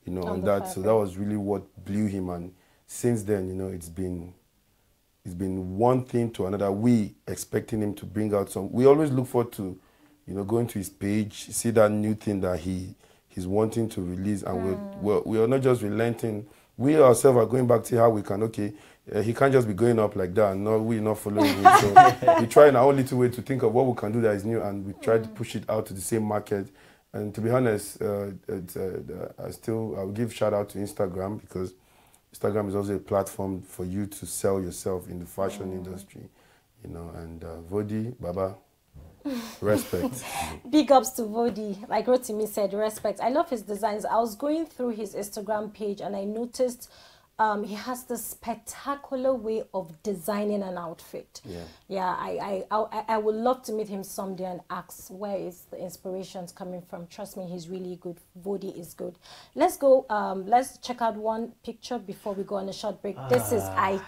you know, on that. So that was really what blew him. And since then, you know, it's been one thing to another. We expecting him to bring out some. We always look forward to, you know, going to his page, see that new thing that he's wanting to release, and we are not just relenting. We ourselves are going back to how we can. Okay, he can't just be going up like that. No, we're not following him. So we try in our own little way to think of what we can do that is new, and we try to push it out to the same market. And to be honest, I'll give shout out to Instagram, because Instagram is also a platform for you to sell yourself in the fashion industry, you know. And Vodi, Baba, respect. Big ups to Vodi. Like Rotimi said, respect. I love his designs. I was going through his Instagram page and I noticed he has this spectacular way of designing an outfit. I would love to meet him someday and ask where is the inspirations coming from. Trust me, he's really good. Vodi is good. Let's go. Let's check out one picture before we go on a short break. This is Ike.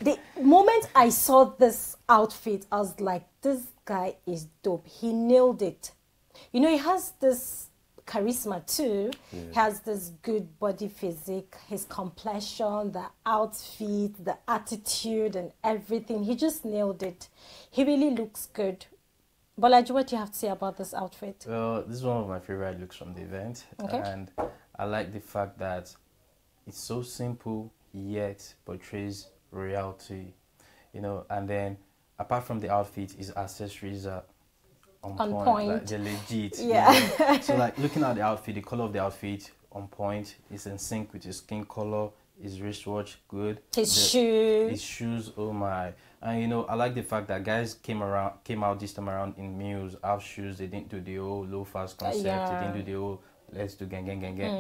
The moment I saw this outfit, I was like, this guy is dope. He nailed it. You know, he has this charisma too. He has this good body physique, his complexion, the outfit, the attitude and everything. He just nailed it. He really looks good. Bolaji, what do you have to say about this outfit? Well, this is one of my favorite looks from the event. Okay. And I like the fact that it's so simple yet portrays reality, you know. And then apart from the outfit, his accessories are on point. Like they're legit. Yeah. You know? So like looking at the outfit, the color of the outfit on point, is in sync with his skin color, his wristwatch good. His shoes, oh my. And you know, I like the fact that guys came out this time around in mules, half shoes. They didn't do the whole low fast concept. They didn't do the whole let's do gang.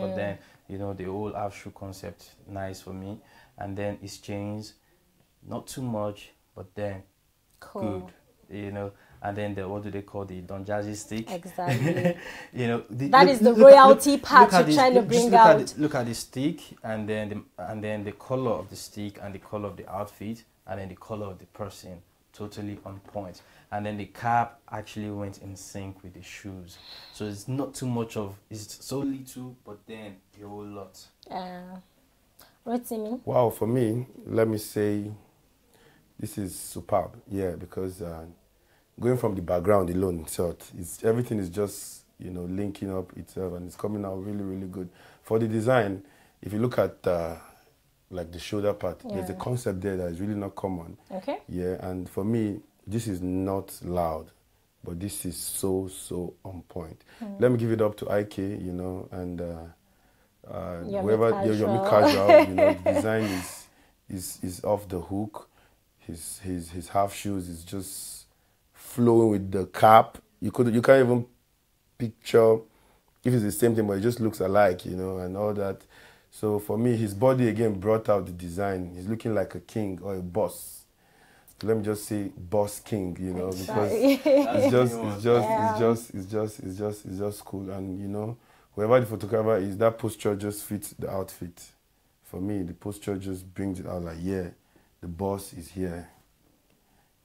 But then, you know, the whole half shoe concept, nice for me. And then his chains, not too much, but then good, you know. And then what do they call the Don Jazzy stick? Exactly. You know, that is the royalty part you're trying to bring out. Look at the stick, and then the color of the stick, and the color of the outfit, and then the color of the person, totally on point. And then the cap actually went in sync with the shoes. So it's not too much of, it's so little, but then a whole lot. What's it mean? Wow, for me, let me say, this is superb. Yeah, because going from the background alone, everything is just, you know, linking up itself, and it's coming out really, really good. For the design, if you look at like the shoulder part, there's a concept there that is really not common. Okay. Yeah, and for me, this is not loud, but this is so on point. Let me give it up to IK, you know, and whoever Yomi Casual, you know, the design is off the hook. His half shoes is just flowing with the cap. You can't even picture if it's the same thing, but it just looks alike, you know, and all that. So for me, his body again brought out the design. He's looking like a king or a boss. Let me just say boss king, you know, because it's just cool. And you know, whoever the photographer is, that posture just fits the outfit. For me, the posture just brings it out like, yeah, the boss is here.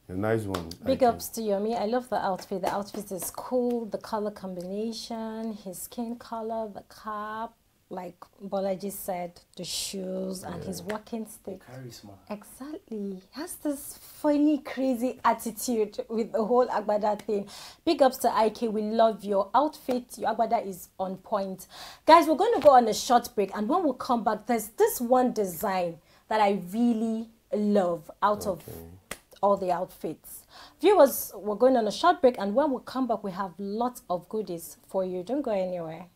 A nice one. Big ups to Yomi. I love the outfit. The outfit is cool. The color combination, his skin color, the cap, like Bolaji said, the shoes and his walking stick. Charisma. Exactly. He has this funny, crazy attitude with the whole Agbada thing. Big ups to IK. We love your outfit. Your Agbada is on point. Guys, we're going to go on a short break, and when we come back, there's this one design that I really love out of all the outfits. Viewers, we're going on a short break, and when we come back, we have lots of goodies for you. Don't go anywhere.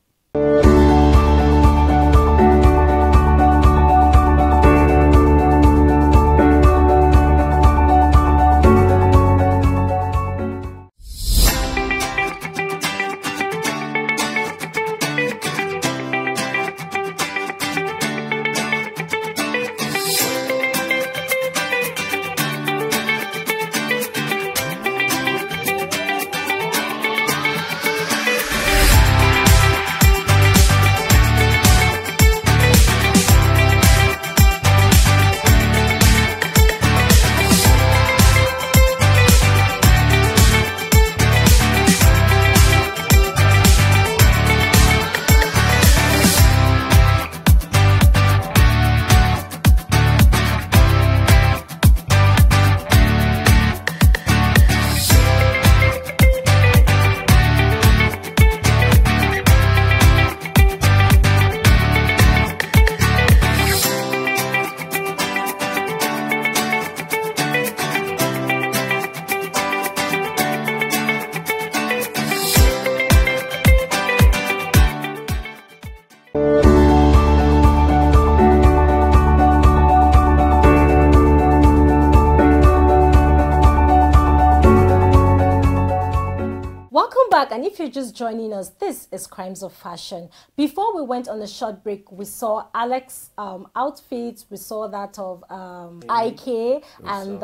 And if you're just joining us, this is Crimes of Fashion. Before we went on a short break, we saw Alex's outfits. We saw that of IK and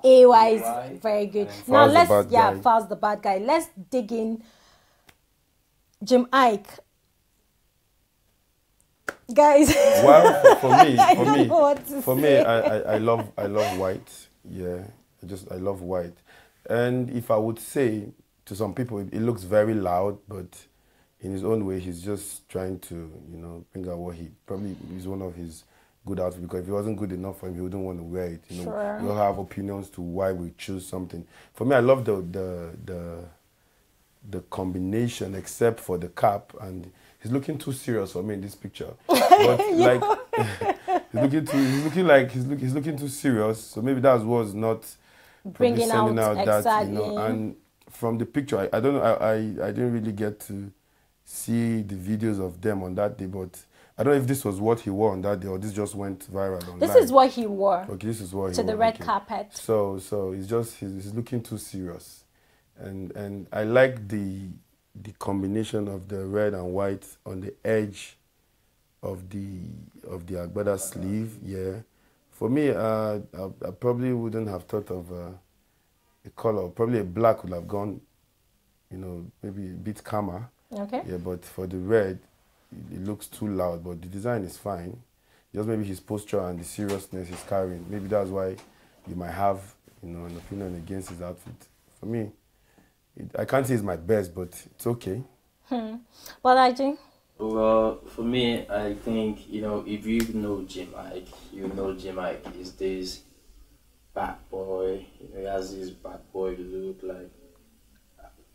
AY's very good. Now let's Faz the bad guy. Let's dig in. Jim Ike. Guys, well, for me, I love white. Yeah, I love white. And if I would say to some people, it looks very loud, but in his own way, he's just trying to, bring out what he probably is one of his good outfits. Because if it wasn't good enough for him, he wouldn't want to wear it. Sure. We all have opinions to why we choose something. For me, I love the combination, except for the cap, and he's looking too serious for me in this picture. But like he's looking too serious. So maybe that was not bringing out that, exactly. And from the picture, I don't know. I didn't really get to see the videos of them on that day, but I don't know if this was what he wore on that day or this just went viral online. This is what he wore. Okay, this is what he wore to the red carpet. So he's looking too serious. And I like the combination of the red and white on the edge of the agbada sleeve. Yeah, for me, I probably wouldn't have thought of a color. Probably a black would have gone, maybe a bit calmer. Okay. Yeah, but for the red, it looks too loud. But the design is fine. Just maybe his posture and the seriousness he's carrying. Maybe that's why you might have, an opinion against his outfit. For me, I can't say it's my best, but it's okay. Balaji? Well, for me, I think, if you know Jim Ike, you know Jim Ike is this bad boy. He has this bad boy look like,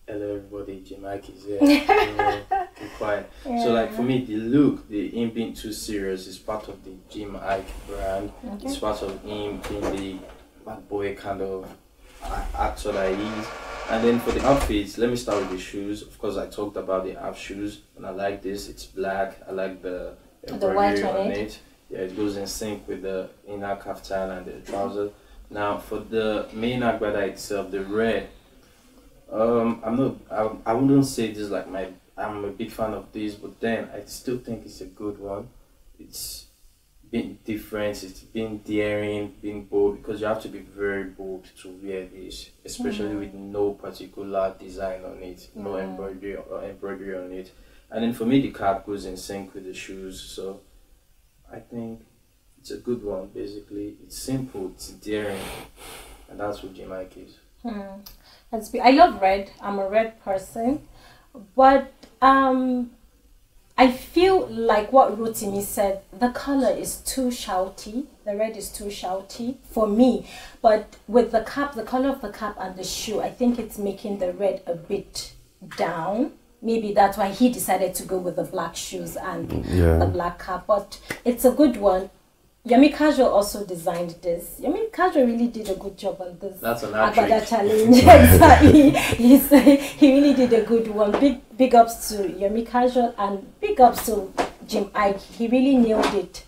hello everybody, Jim Ike is here. Keep quiet. Yeah. So like for me, the look, him being too serious is part of the Jim Ike brand. Okay. It's part of him being the bad boy kind of actor that he is. And then for the outfits, let me start with the shoes. Of course, I talked about the half shoes, and I like this. It's black. I like the embroidery on it. Yeah, it goes in sync with the inner kaftan and the trousers. Now, for the main agbada itself, the red. I wouldn't say this like I'm a big fan of this, but then I still think it's a good one. It's been different, it's been daring, being bold, because you have to be very bold to wear this, especially with no particular design on it, no embroidery on it. And then for me, the cap goes in sync with the shoes, so I think it's a good one. Basically, it's simple, it's daring, and that's what Jim Ike is. I love red. I'm a red person, but I feel like what Rotimi said, the color is too shouty. The red is too shouty for me. But with the cap, the color of the cap and the shoe, I think it's making the red a bit down. Maybe that's why he decided to go with the black shoes and the black cap. But it's a good one. Yemi Casual also designed this. Yemi Casual really did a good job on this. That's an Agbada challenge. Exactly. He really did a good one. Big ups to Yemi Casual and big ups to Jim Ike. He really nailed it.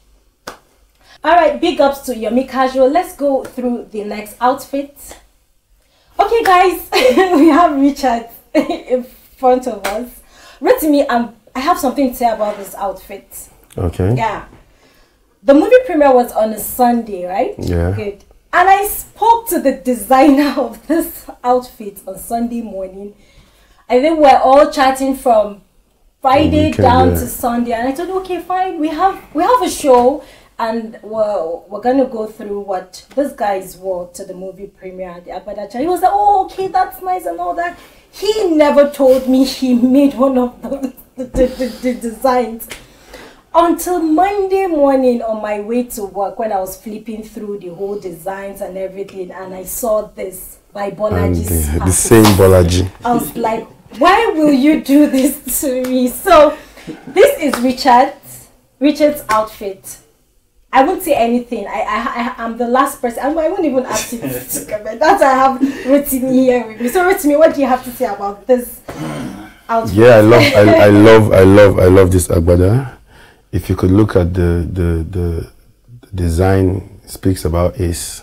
All right, big ups to Yemi Casual. Let's go through the next outfit. Okay, guys, we have Richard in front of us. Rotimi, I have something to say about this outfit. Okay. Yeah. The movie premiere was on a Sunday, right? Yeah. Good. And I spoke to the designer of this outfit on Sunday morning. I think we're all chatting from Friday down to Sunday. And I told him, okay, fine. We have a show and we're going to go through what this guys wore to the movie premiere. He was like, oh, okay, that's nice and all that. He never told me he made one of the designs. Until Monday morning on my way to work, when I was flipping through the whole designs and everything, and I saw this by Bolaji. The same Bolaji. I was like, why will you do this to me? So this is Richard's outfit. I won't say anything. I'm the last person. I won't even ask you to comment. That's why I have Rotimi here with me. So Rotimi, what do you have to say about this outfit? Yeah, I love this agbada. If you could look at the design, it speaks about Ace,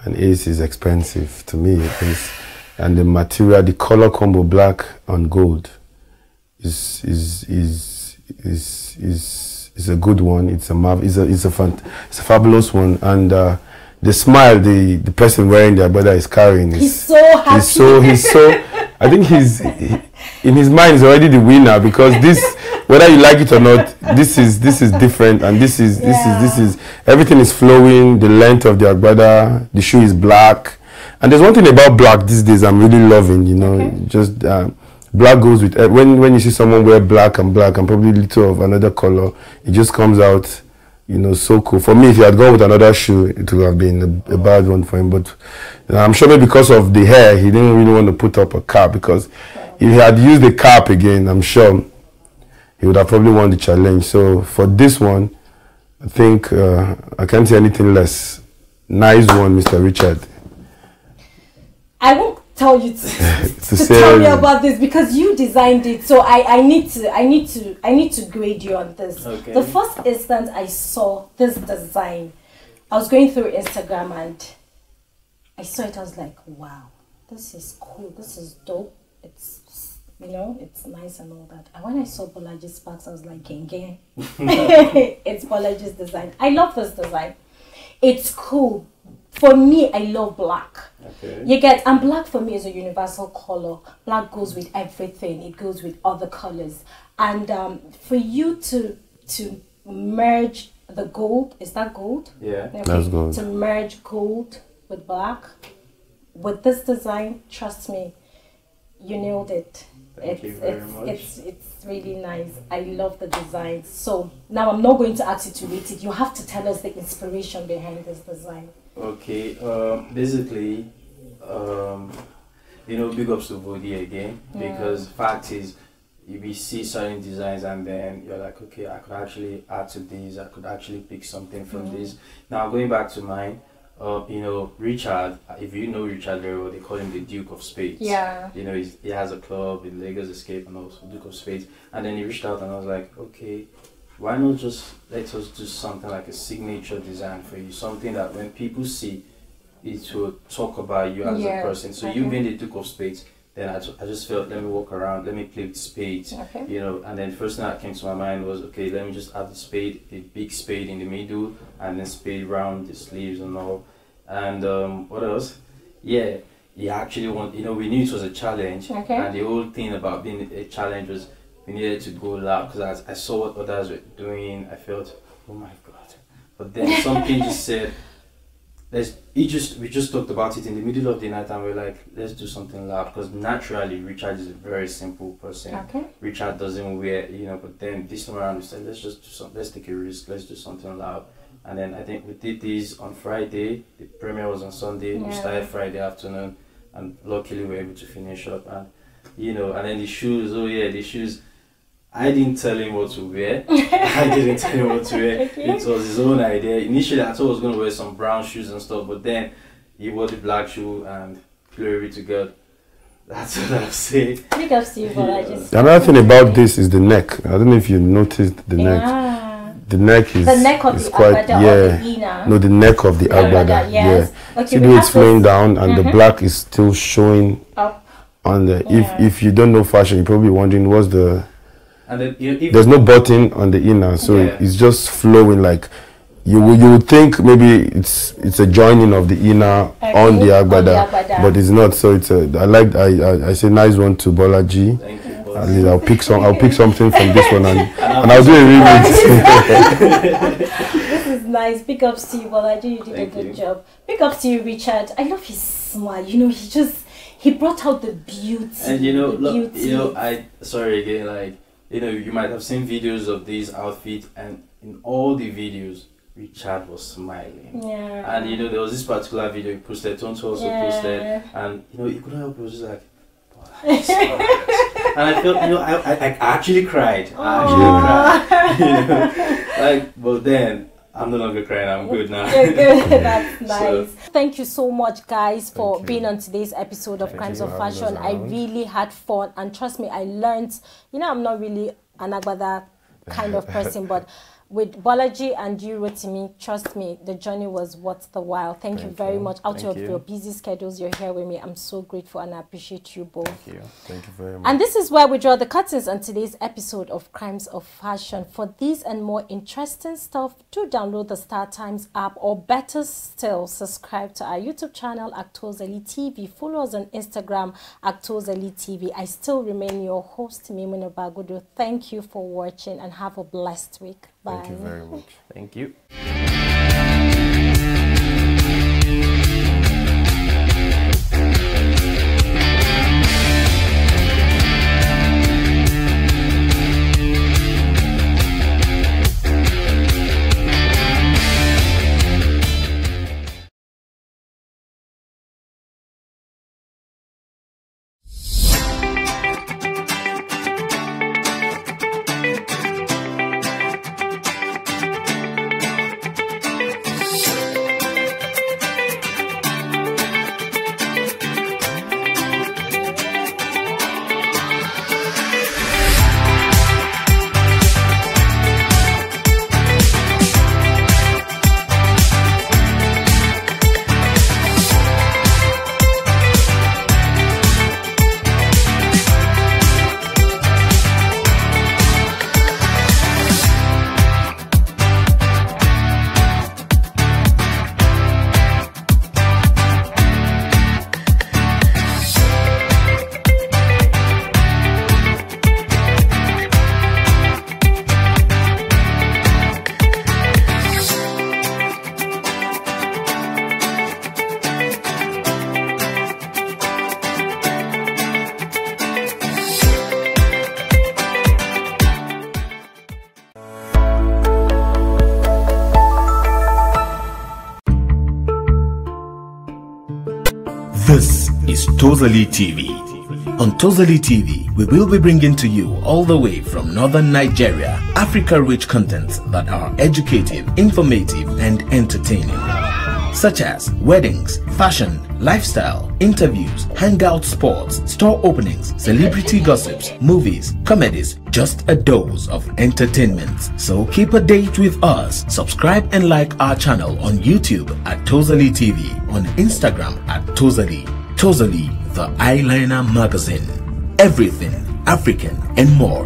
and Ace is expensive to me. and the material, the color combo black and gold is a good one. It's a fabulous one, and the smile the person wearing the agbada is carrying is, he's so happy. He's so I think in his mind is already the winner, because this, whether you like it or not, this is different, and this is everything is flowing. The length of the agbada, the shoe is black, and there's one thing about black these days I'm really loving. You know, just black goes with when you see someone wear black and probably a little of another color, it just comes out, you know, so cool. For me, if he had gone with another shoe, it would have been a bad one for him. But I'm sure maybe because of the hair, he didn't really want to put up a cap, because if he had used the cap again, I'm sure he would have probably won the challenge. So for this one, I think I can't say anything less. Nice one, Mr. Richard. I won't tell you to tell me about this, because you designed it, so I need to grade you on this. Okay. The first instant I saw this design, I was going through Instagram and I saw it. I was like, wow, this is cool, this is dope, it's, you know, it's nice and all that. And when I saw Bolaji's Sparks, I was like, gang. It's Bolaji's design. I love this design. It's cool. For me, I love black. Okay. You get, and black for me is a universal color. Black goes with everything. It goes with other colors. And for you to merge the gold, is that gold? Yeah, okay. That's gold. To merge gold with black, with this design, trust me, you nailed it. Thank you very much. It's really nice. I love the design. So now I'm not going to ask you to rate it. You have to tell us the inspiration behind this design. Okay, basically, you know, big ups to Vodi again, because fact is, you see certain designs and then you're like, okay, I could actually add to these, I could actually pick something from this. Now going back to mine, you know, Richard, if you know Richard very well, they call him the Duke of Spades. Yeah. You know, he has a club in Lagos Escape and also Duke of Spades. And then he reached out and I was like, okay, why not just let us do something like a signature design for you, something that when people see, it will talk about you as a person. So you being the Duke of Spades, then I just felt, let me walk around, let me play with spades, you know. And then the first thing that came to my mind was, okay, let me just add the spade, a big spade in the middle, and then spade around the sleeves and all. And what else? Yeah, he actually you know, we knew it was a challenge, and the whole thing about being a challenge was we needed to go loud, because I saw what others were doing. I felt, oh my god. But then something just said, we just talked about it in the middle of the night, and we're like, let's do something loud, because naturally Richard is a very simple person. Richard doesn't wear, you know, but then this time around we said, let's take a risk, let's do something loud. And then I think we did this on Friday. The premiere was on Sunday. We started Friday afternoon, and luckily we were able to finish up. And you know, and then the shoes, the shoes, I didn't tell him what to wear. I didn't tell him what to wear. It was his own idea. Initially, I thought I was going to wear some brown shoes and stuff, but then he wore the black shoe, and glory to God. That's what I'll say. Big ups to you, Bolaji. Another thing about this is the neck. I don't know if you noticed the neck. The neck is, the neck of the quite, no, the neck of the agbada. Yes. Okay, see the way it's flowing down, and the black is still showing up on the. If you don't know fashion, you're probably wondering what's the. And then there's no button on the inner, so it's just flowing like you would think maybe it's a joining of the inner on the agbada, but it's not. So it's I say nice one to Bolaji. Thank you. At least I'll pick something from this one and I'll do a remix. This is nice. Big ups to you, Bolaji. You did a good job. Big ups to you, Richard. I love his smile. You know, he brought out the beauty. And you know, look, you know, sorry again, like, you know, you might have seen videos of these outfits, and in all the videos, Richard was smiling. Yeah. And you know, there was this particular video he posted, Tonto also posted, and you know, he couldn't help it, was just like, and I felt, you know, I actually cried. You know, like, but then I'm no longer crying. I'm good now. You're good. That's nice. So, thank you so much, guys, for being on today's episode of Crimes of Fashion. I really had fun, and trust me, I learned. You know, I'm not really an agbada kind of person, but with Bolaji and you, Rotimi, trust me, the journey was worth the while. Thank you very much. Out of your busy schedules, you're here with me. I'm so grateful and I appreciate you both. Thank you. Thank you very much. And this is where we draw the curtains on today's episode of Crimes of Fashion. For these and more interesting stuff, do download the Star Times app, or better still, subscribe to our YouTube channel at TOZALI TV. Follow us on Instagram at TOZALI TV. I still remain your host, Mimuna Bagudu. Thank you for watching and have a blessed week. Bye. Thank you very much. Thank you. This is TOZALI TV. On TOZALI TV, we will be bringing to you all the way from northern Nigeria, Africa-rich contents that are educative, informative and entertaining. Such as weddings, fashion, lifestyle, interviews, hangout sports, store openings, celebrity gossips, movies, comedies, just a dose of entertainment. So keep a date with us. Subscribe and like our channel on YouTube at TOZALI TV, on Instagram at TOZALI. TOZALI, the eyeliner magazine. Everything African and more.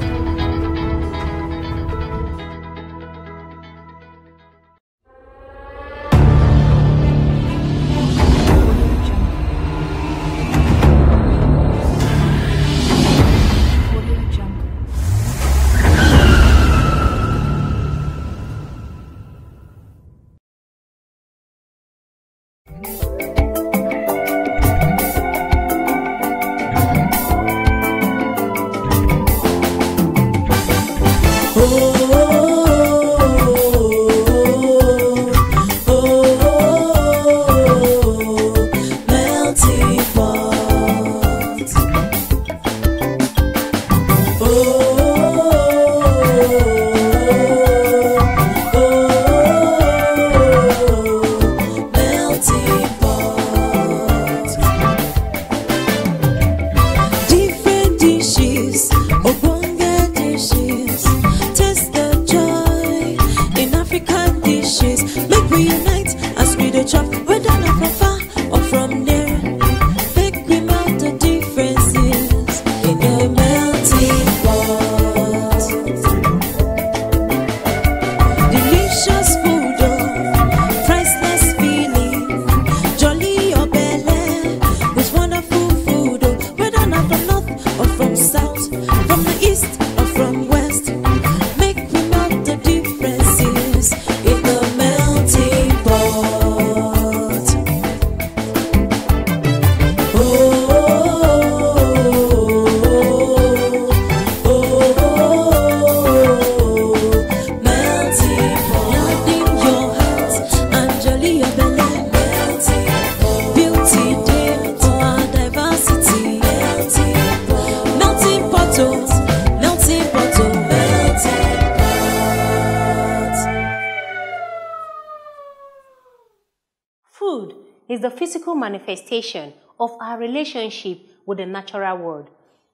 Is the physical manifestation of our relationship with the natural world.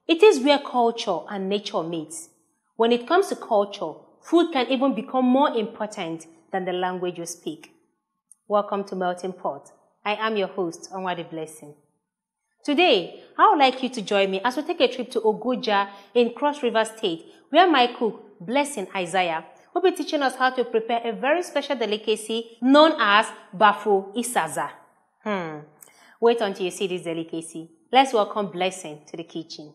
It is where culture and nature meet. When it comes to culture, food can even become more important than the language you speak. Welcome to Melting Pot. I am your host, Onwade Blessing. Today, I would like you to join me as we take a trip to Ogoja in Cross River State, where my cook, Blessing Isaiah, will be teaching us how to prepare a very special delicacy known as Bafo Isaza. Wait until you see this delicacy. Let's welcome Blessing to the kitchen.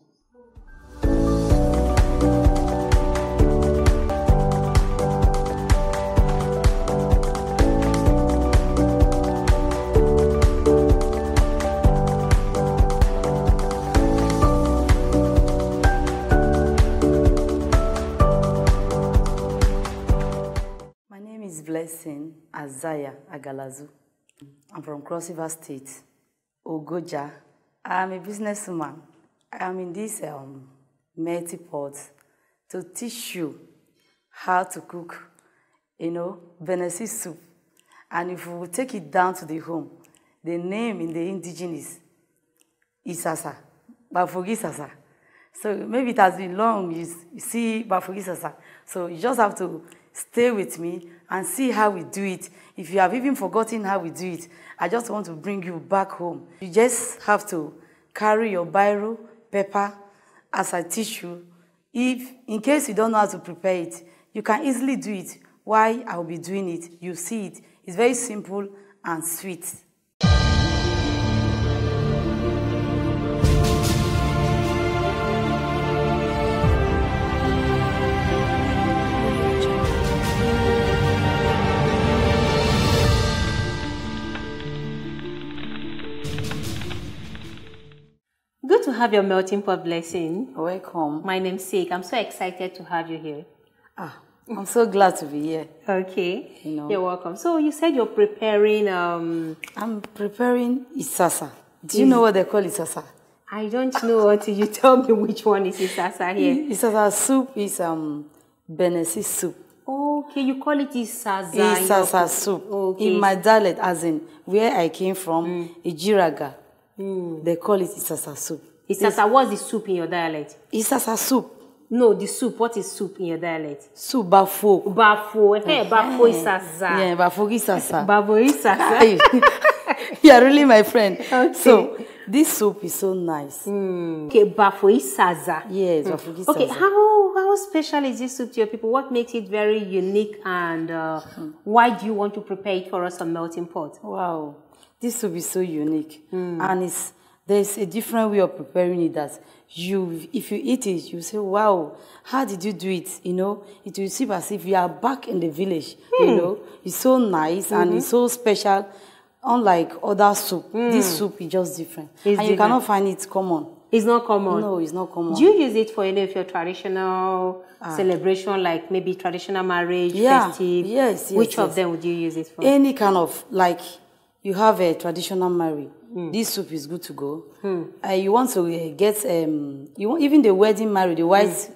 Blessing Isaiah Agalazu. I'm from Cross River State, Ogoja. I'm a businesswoman. I'm in this melting pot to teach you how to cook, Benesi soup. And if we will take it down to the home, the name in the indigenous is Isasa, Bafogi Sasa. So maybe it has been long, you see Bafogi Sasa. So you just have to stay with me and see how we do it. If you have even forgotten how we do it, I just want to bring you back home. You just have to carry your biro, pepper, as I teach you. If, in case you don't know how to prepare it, you can easily do it. Why I'll be doing it, you see it. It's very simple and sweet. Good to have your melting pot, Blessing. Welcome. My name's Sake. I'm so excited to have you here. I'm so glad to be here. Okay. You're welcome. So you said you're preparing... I'm preparing Isasa. Do you know what they call Isasa? I don't know until you tell me which one is Isasa here. Isasa soup is Benesi soup. Okay, you call it Isaza. Isasa soup. Okay. In my dialect, as in where I came from, Ijiraga. They call it Isasa soup. Isasa, what's the soup in your dialect? Isasa soup. No, the soup. What is soup in your dialect? Soup, bafo. Bafo. Bafo Isasa. Yeah, bafo Isasa. Bafo Isasa. You are really my friend. Okay. So, this soup is so nice. Okay, bafo Isasa. Yes, bafo Isasa. Okay, how special is this soup to your people? What makes it very unique, and why do you want to prepare it for us on Melting Pot? Wow. This soup is so unique, and there's a different way of preparing it that if you eat it, you say, wow, how did you do it? It will seem as if you are back in the village, It's so nice and it's so special, unlike other soup. This soup is just different. You cannot find it common. It's not common? No, it's not common. Do you use it for any of your traditional celebration, like maybe traditional marriage, festive? Yes. Which of them would you use it for? Any kind of, like, you have a traditional marriage. This soup is good to go. You want to get even the wedding marriage, the white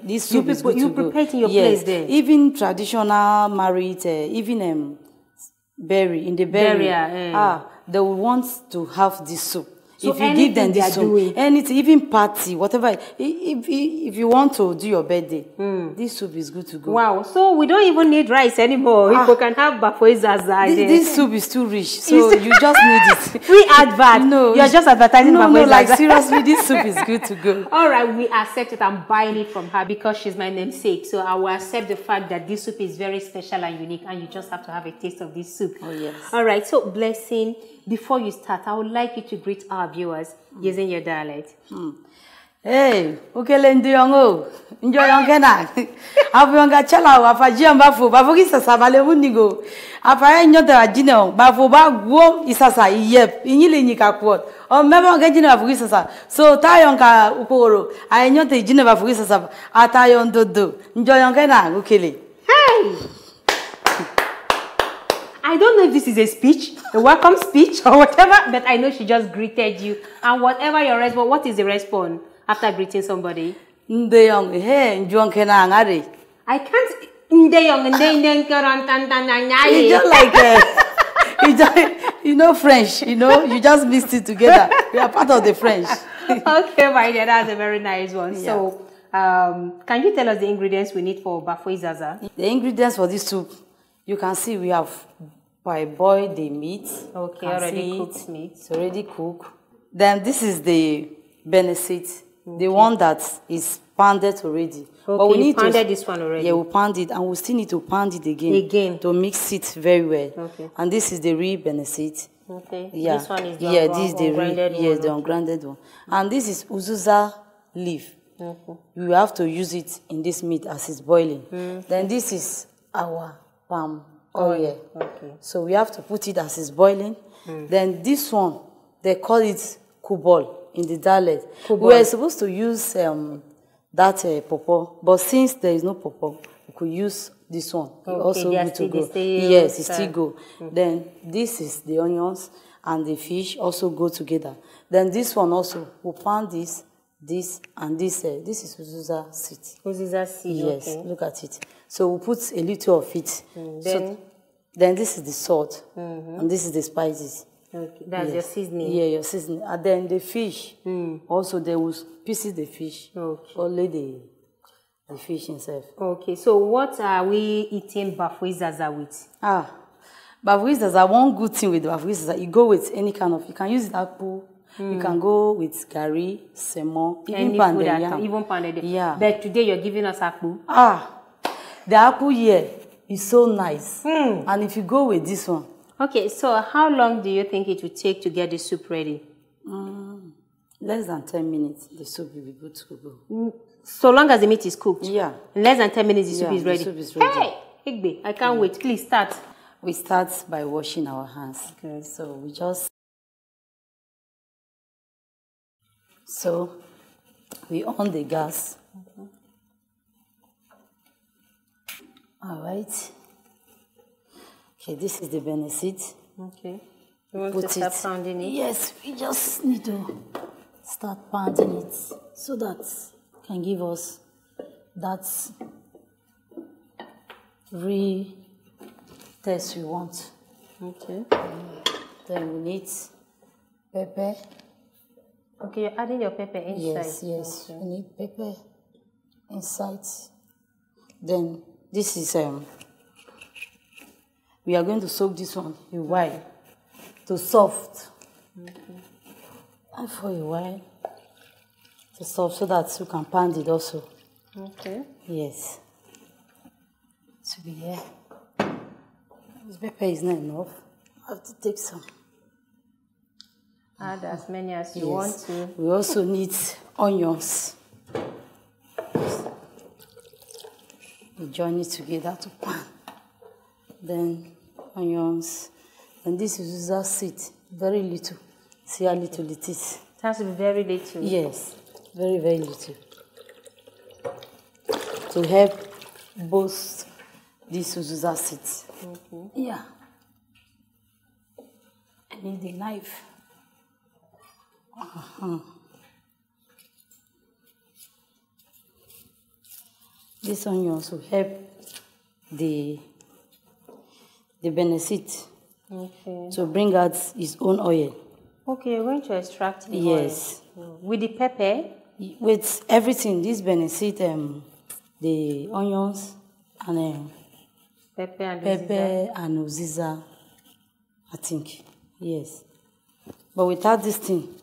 this soup is good to go. You prepare it in your place there. Even traditional marriage, even in the burial, they will want to have this soup. So if you give them this soup, anything, even party, whatever, if you want to do your birthday, this soup is good to go. Wow, so we don't even need rice anymore. If we can have bafo Zaza. This soup is too rich, so you just need it. Free advert. No, you're just advertising bafo Zaza. Like seriously, this soup is good to go. All right, we accept it. I'm buying it from her because she's my namesake. So I will accept the fact that this soup is very special and unique, and you just have to have a taste of this soup. Oh, yes. All right, so Blessing, before you start, I would like you to greet our viewers using your dialect. Hey, ukele ndiyongo, njoyonkena. Abuyonga chala wafajia mbafu, bafu kisasa bale munigo. Apa nyote wajine bafu ba guo isasa iyep, inyili nyika kwot. O meba ngejine bafu kisasa. So tayonka ukoro, ay nyote jine bafu kisasa atayon dodo. Njoyonkena ukele. Hey! I don't know if this is a speech, a welcome speech or whatever, but I know she just greeted you. And whatever your response, what is the response after greeting somebody? Hey, I can't. It's just like French, you just mixed it together. We are part of the French. Okay, my dear, that's a very nice one. Yeah. So, can you tell us the ingredients we need for bafui zaza? The ingredients for this soup, you can see we have boiled the meat. Okay, already cooked meat. It's already cooked. Then this is the benesit, the one that is pounded already. Okay, but we need pounded this one already. Yeah, we pound it, and we still need to pound it again to mix it very well. Okay. And this is the real benesit. Okay. Yeah. This one is the this is the ungrounded one. Yes, the ungrounded one. And this is uzuza leaf. Okay. You have to use it in this meat as it's boiling. Then this is our palm oil. Okay. So we have to put it as it's boiling. Then this one, they call it kubol in the dialect. We were supposed to use that pawpaw, but since there is no pawpaw, we could use this one. Okay, also good to go. Yes, it still go. Then this is the onions and the fish also go together. Then this one also, we pound this, and this. This is uzuza seed. Uzuza seed. Yes, okay. Look at it. So we put a little of it. Then this is the salt, and this is the spices. Okay, that's your seasoning. Yeah, your seasoning. And then the fish. Also, there was pieces the fish. Okay. Only the fish itself. Okay, so what are we eating bafui zaza with? Bafui zaza, one good thing with bafui zaza, you go with any kind of, you can use apple, you can go with gari, semo, even pounded yam. Even pounded. Yeah. But today you're giving us apple. The apple here is so nice. And if you go with this one. Okay, so how long do you think it will take to get the soup ready? Less than 10 minutes, the soup will be good to go. So long as the meat is cooked? Yeah. In less than 10 minutes, the soup is ready? The soup is ready. Hey, Igbe, I can't wait. Please start. We start by washing our hands. Okay. So we just... So we on the gas. All right. Okay, this is the benesit. Okay. You want to start pounding it? Yes, we just need to start pounding it so that it can give us that real taste we want. Okay. Then we need pepper. Okay, you're adding your pepper inside. Yes. Okay. We need pepper inside. Then this is we are going to soak this one a while to soft. And for a while to soft so that you can pound it also. Okay. Yes. To be here. This pepper is not enough. I have to take some. Add as many as you want to. We also need onions. We join it together to pan. Then onions. And this is uzuza seed. Very little. See how little it is. It has to be very little. Yes. Very, very little. To help boost these uzuza seeds. Okay. Yeah. I need a knife. This onions will help the benesit to bring out its own oil. Okay, you're going to extract the yes. oil. With the pepper? With everything, this benesit, the onions and pepper and uziza, I think. Yes. But without this thing,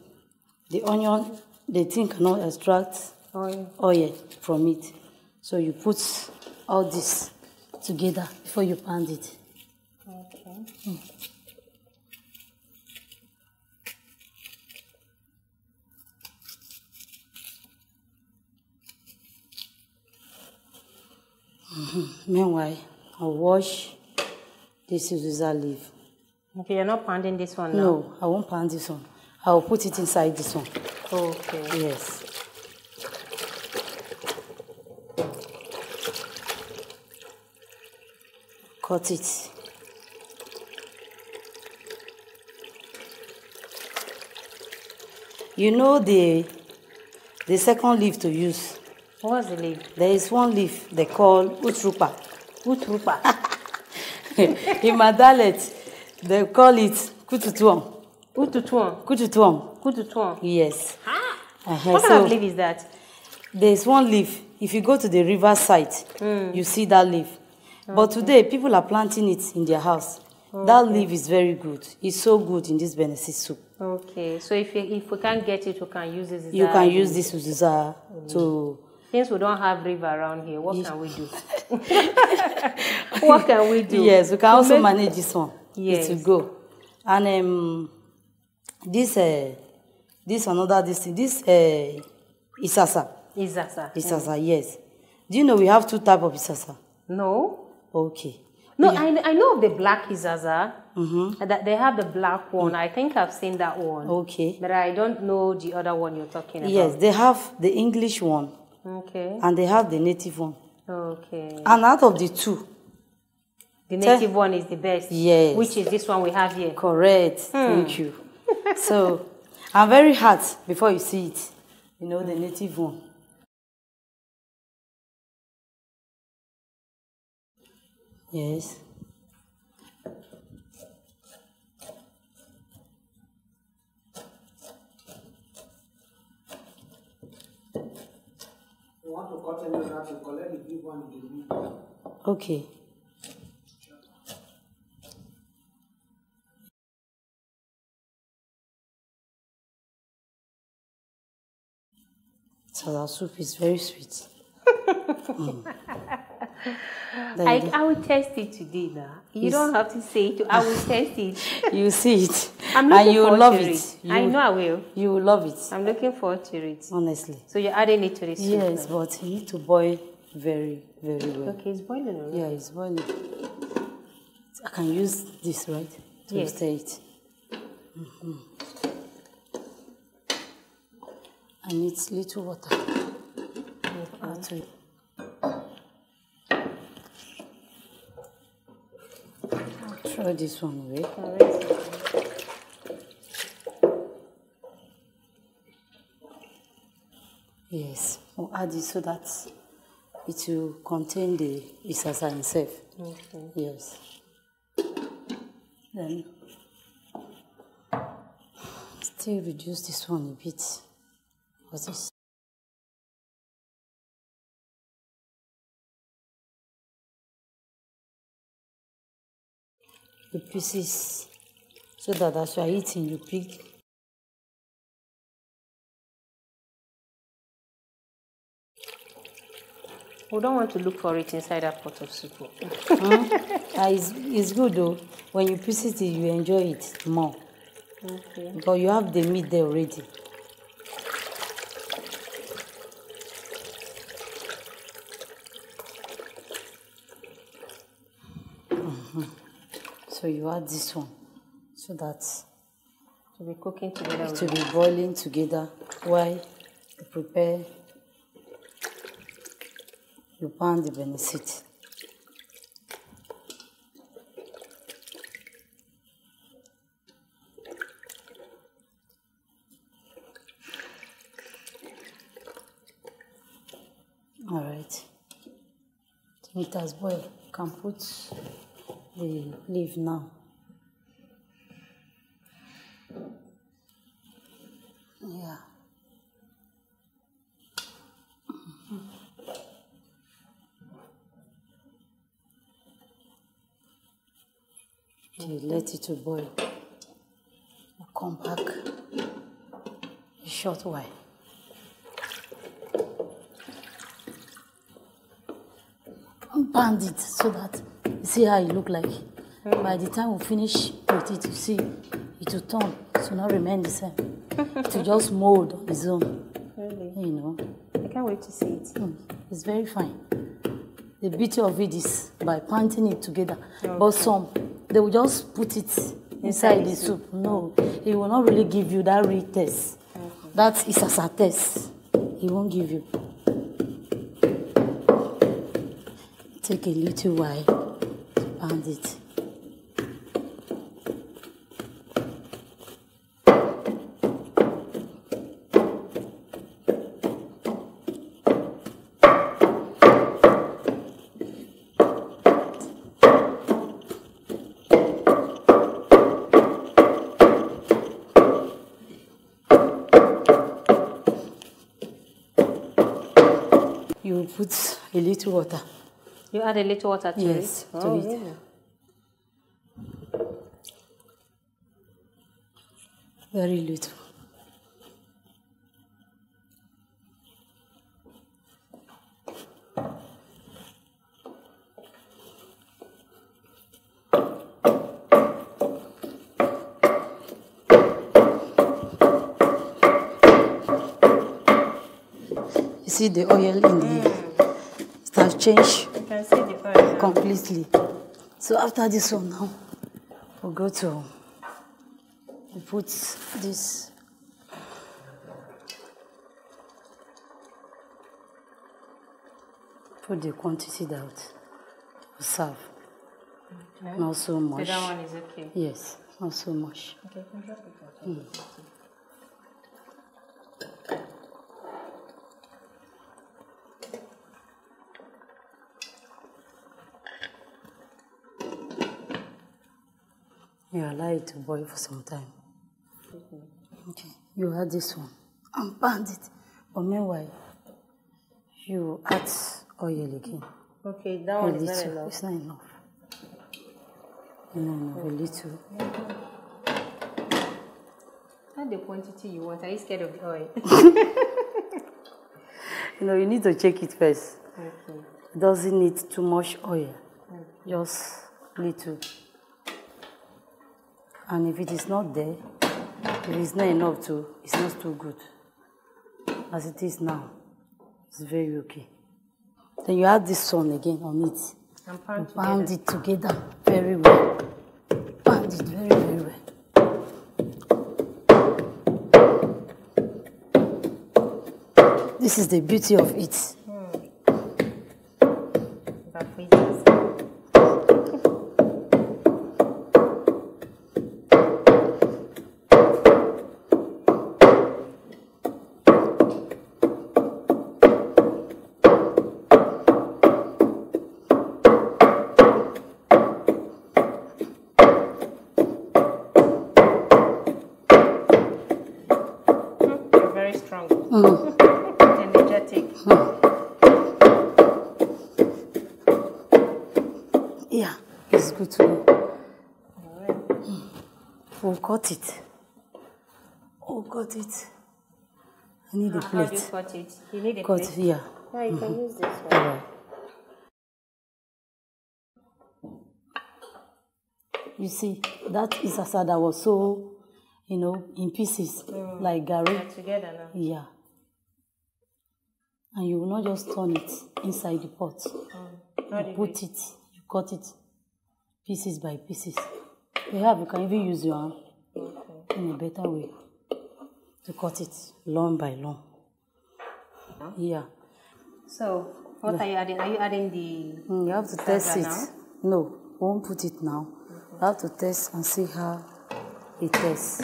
the onion, the thing cannot extract oil from it. So you put all this together before you pound it. Okay. Meanwhile, I'll wash this uzuza leaf. Okay, you're not pounding this one now? No, I won't pound this one. I will put it inside this one. Okay. Yes. Cut it. You know the second leaf to use. What's the leaf? There is one leaf they call utrupa. Utrupa. In my dialect, they call it kututuam. Kututuam. Kututuam. Kututuam. Yes. What kind of leaf is that? There's one leaf. If you go to the river side, you see that leaf. But today, people are planting it in their house. That leaf is very good. It's so good in this Benesi soup. Okay, so if we can't get it, we can use this. You can use this uziza to... Since we don't have river around here, what can we do? What can we do? Yes, we can also manage this one. Yes. It will go. And this isasa. Isasa, yes. Do you know we have 2 types of isasa? No. Okay. No, I know of the black isasa. That they have the black one. I think I've seen that one. Okay. But I don't know the other one you're talking about. Yes, they have the English one. Okay. And they have the native one. Okay. And out of the 2, the native one is the best. Yes. Which is this one we have here. Correct. Thank you. So, I'm very hard before you see it. You know, the native one. Yes. You want to cut any that you collect the big one in the middle. Okay. So our soup is very sweet. I will test it today now. You don't have to say it. I will test it. You see it. I'm looking and you forward love to it. I know I will. You will love it. I'm looking forward to it. Honestly. So you're adding it to the soup? Yes, now. but you need to boil very, very well. Okay, it's boiling already. Yeah, it's boiling. I can use this, right? To stir it. I need little water. Okay. I'll throw this one away. Yes, we'll add it so that it will contain the isasa itself. Okay. Yes. Then still reduce this one a bit. What's this? The pieces so that as you are eating, you pick. We don't want to look for it inside that pot of soup. It's good though. When you piece it, you enjoy it more. Okay. Because you have the meat there already. So you add this one so that to be cooking together. To be boiling together while you prepare. You pan the benefit. All right. The meat has boiled. You can put the leaf now. Yeah. You let it to boil. We'll come back a short while. Band it so that you see how it look like. By the time we finish with it, you see it will turn. It will not remain the same. It will just mold on its own. Really? You know. I can't wait to see it. It's very fine. The beauty of it is by panting it together. Okay. But some, they will just put it inside the soup. No, it will not really give you that real taste. Okay. That is as a taste. It won't give you. Take a little while to pound it. will put a little water. You add a little water to it? Yes, to it. Really? Very little. You see the oil in the it has changed. You can see the oil completely. So after this one now, we'll go to put this. Put the quantity that we serve. Okay. Not so much. So that one is okay? Yes, not so much. Okay, you can drop it out. You allow it to boil for some time. Okay, you add this one and pound it. But meanwhile, you add oil again. Okay, that one is not enough. It's not enough. No, a little. Add the quantity you want. Are you scared of the oil? You need to check it first. Okay. It doesn't need too much oil. Okay. Just little. And if it is not there, if it's not enough to, it's not too good. As it is now, it's very okay. Then you add this one again on it. And pound it together very well. Pound it very, very well. This is the beauty of it. Energetic. Yeah, it's good to go. We'll cut it. Oh, cut it. I need a plate. How do you cut it? You need a cut, plate? Yeah. Yeah, you can use this one. All right. You see, that is asada that was so, in pieces, like gari. They're together now. Yeah. And you will not just turn it inside the pot. You put it, you cut it pieces by pieces. You can even use your hand in a better way to cut it long by long. Yeah. So, what are you adding? Are you adding the... You have to test it. Now? No, won't put it now. You have to test and see how it tastes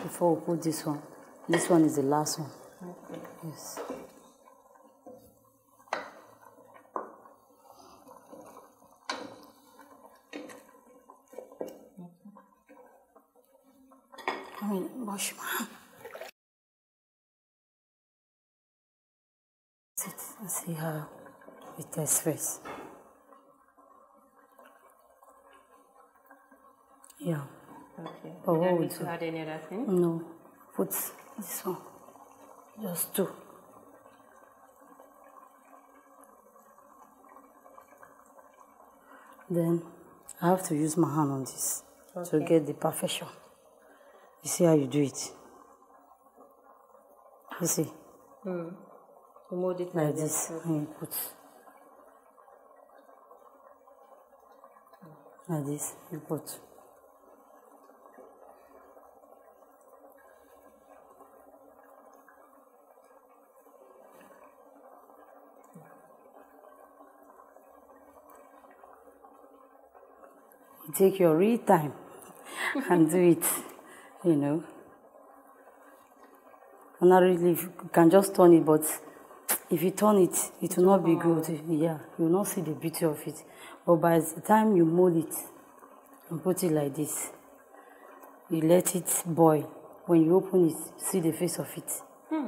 before we put this one. This one is the last one. Okay. Yes. Wash my hand. Sit and see how it tastes first. Yeah. Okay. But You what don't we need to add any other thing? No. Put this one. Just two. Then I have to use my hand on this to get the perfection. You see how you do it? You see? You mold it like this. And you put like this. You put. You take your real time and do it, Ordinarily, you can just turn it, but if you turn it, it will not be good. Yeah, you will not see the beauty of it. But by the time you mold it and put it like this, you let it boil. When you open it, see the face of it,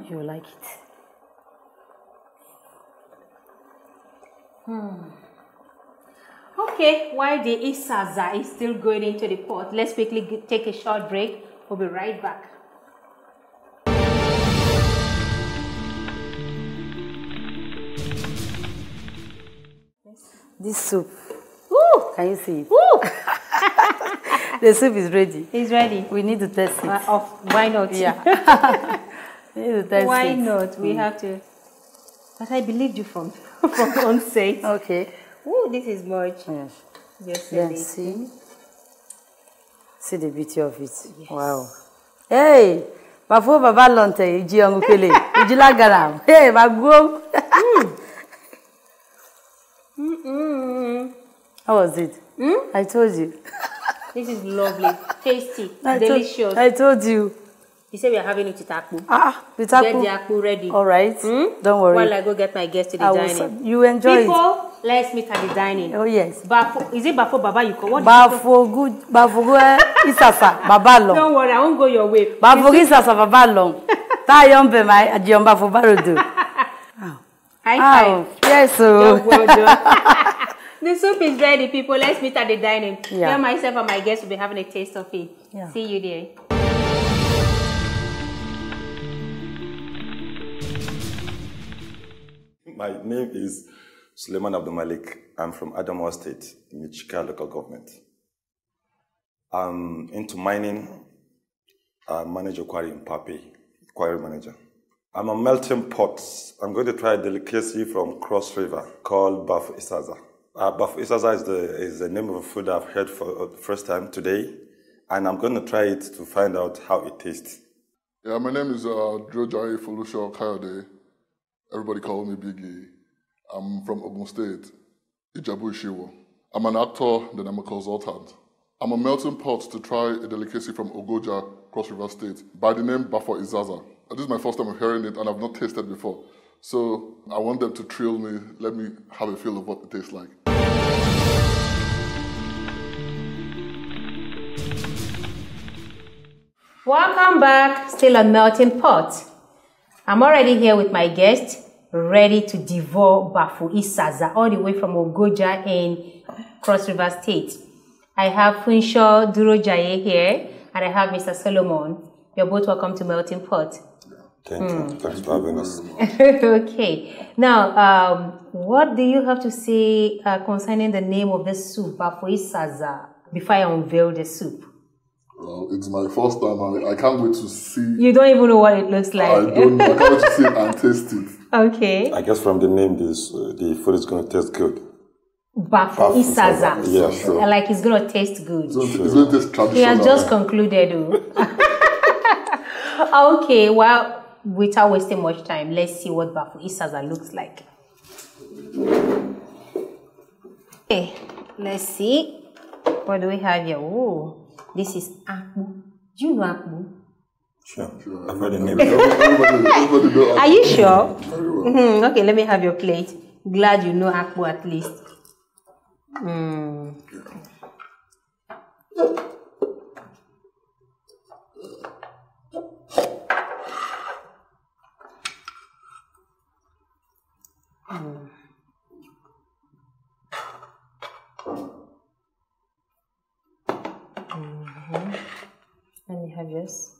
you will like it. Okay, while the isaza is still going into the pot, let's quickly take a short break. We'll be right back. This soup. Woo! Can you see it? Woo! The soup is ready. It's ready. We need to test it. Why not? Yeah. We need to test Why it. not? We have to. But I believed you from onset. Okay. Oh, this is much. Yes. Just Then see the beauty of it. Yes. Wow. Hey, Bafo Baba Lonte, Ijiangukele, Ijilagaram. Hey, Bagum. How was it? I told you. This is lovely, tasty, delicious. I told you. You said we are having it with akpu. With akpu. Get the akpu ready. All right. Don't worry. While I go get my guests to the dining. You enjoy People, let's meet at the dining. Oh yes. Bafo, is it Bafo Baba you call? What Bafo good. Bafo Isasa Baba long. Don't worry, I won't go your way. Bafo Isasa Baba long. Ta yombe mai adiom Bafo Barodo. High five. Yes, so. Well done. The soup is ready, people. Let's meet at the dining. Yeah. Here, myself and my guests will be having a taste of it. Yeah. See you there. My name is Suleiman Abdul Malik. I'm from Adamawa State, Michika local government. I'm into mining. I manage a quarry in Pape, quarry manager. I'm a melting pot. I'm going to try a delicacy from Cross River called Bafu Isaza. Bafu Isaza is the name of a food I've heard for the first time today, and I'm going to try it to find out how it tastes. Yeah, my name is Drojai Folusho Kayode. Everybody calls me Biggie. I'm from Ogun State, Ijabu Ishiwo. I'm an actor, then I'm a consultant. I'm a melting pot to try a delicacy from Ogoja, Cross River State, by the name Bafu Isaza. This is my first time of hearing it, and I've not tasted before. So I want them to thrill me, let me have a feel of what it tastes like. Welcome back, still on Melting Pot. I'm already here with my guest, ready to devour Bafu Isaza, all the way from Ogoja in Cross River State. I have Funsho Durojaye here, and I have Mr. Solomon. You're both welcome to Melting Pot. Thank you. Thanks for having us. Okay. Now, what do you have to say concerning the name of the soup, Bafu Isaza, before I unveil the soup? Well, it's my first time. I can't wait to see. You don't even know what it looks like. I don't know. I can't wait to see it and taste it. Okay. I guess from the name, the food is going to taste good. Bafu Isaza. Yeah, sure. Like it's going to taste good. So it's going to taste traditional. He has just concluded. Okay, well, without wasting much time, let's see what Bafu Isaza looks like. Okay, let's see. What do we have here? Oh, this is akpu. Do you know akpu? Sure. I've heard the name. Are you sure? Okay, let me have your plate. Glad you know akpu at least. Let me have this.